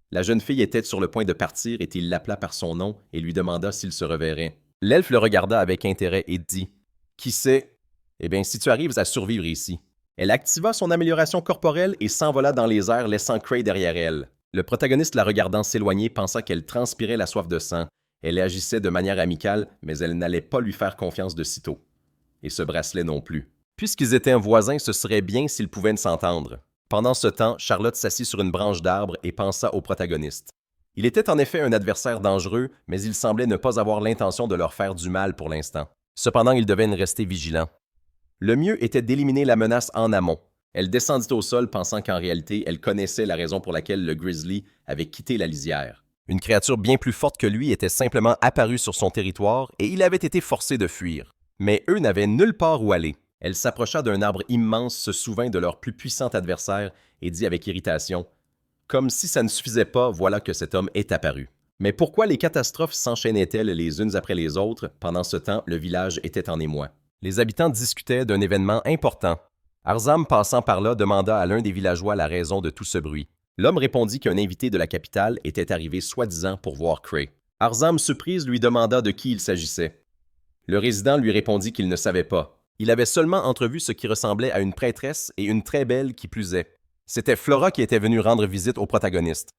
La jeune fille était sur le point de partir et il l'appela par son nom et lui demanda s'il se reverrait. L'elfe le regarda avec intérêt et dit « Qui sait? Eh bien, si tu arrives à survivre ici. » Elle activa son amélioration corporelle et s'envola dans les airs, laissant Cray derrière elle. Le protagoniste la regardant s'éloigner pensa qu'elle transpirait la soif de sang. Elle agissait de manière amicale, mais elle n'allait pas lui faire confiance de sitôt. Et ce bracelet non plus. Puisqu'ils étaient voisins, ce serait bien s'ils pouvaient s'entendre. Pendant ce temps, Charlotte s'assit sur une branche d'arbre et pensa au protagoniste. Il était en effet un adversaire dangereux, mais il semblait ne pas avoir l'intention de leur faire du mal pour l'instant. Cependant, ils devaient rester vigilants. Le mieux était d'éliminer la menace en amont. Elle descendit au sol pensant qu'en réalité, elle connaissait la raison pour laquelle le grizzly avait quitté la lisière. Une créature bien plus forte que lui était simplement apparue sur son territoire et il avait été forcé de fuir. Mais eux n'avaient nulle part où aller. Elle s'approcha d'un arbre immense, se souvint de leur plus puissant adversaire et dit avec irritation « Comme si ça ne suffisait pas, voilà que cet homme est apparu. » Mais pourquoi les catastrophes s'enchaînaient-elles les unes après les autres? Pendant ce temps, le village était en émoi. Les habitants discutaient d'un événement important. Arzam, passant par là, demanda à l'un des villageois la raison de tout ce bruit. L'homme répondit qu'un invité de la capitale était arrivé soi-disant pour voir Cray. Arzam, surprise, lui demanda de qui il s'agissait. Le résident lui répondit qu'il ne savait pas. Il avait seulement entrevu ce qui ressemblait à une prêtresse et une très belle qui plus est. C'était Flora qui était venue rendre visite au protagoniste.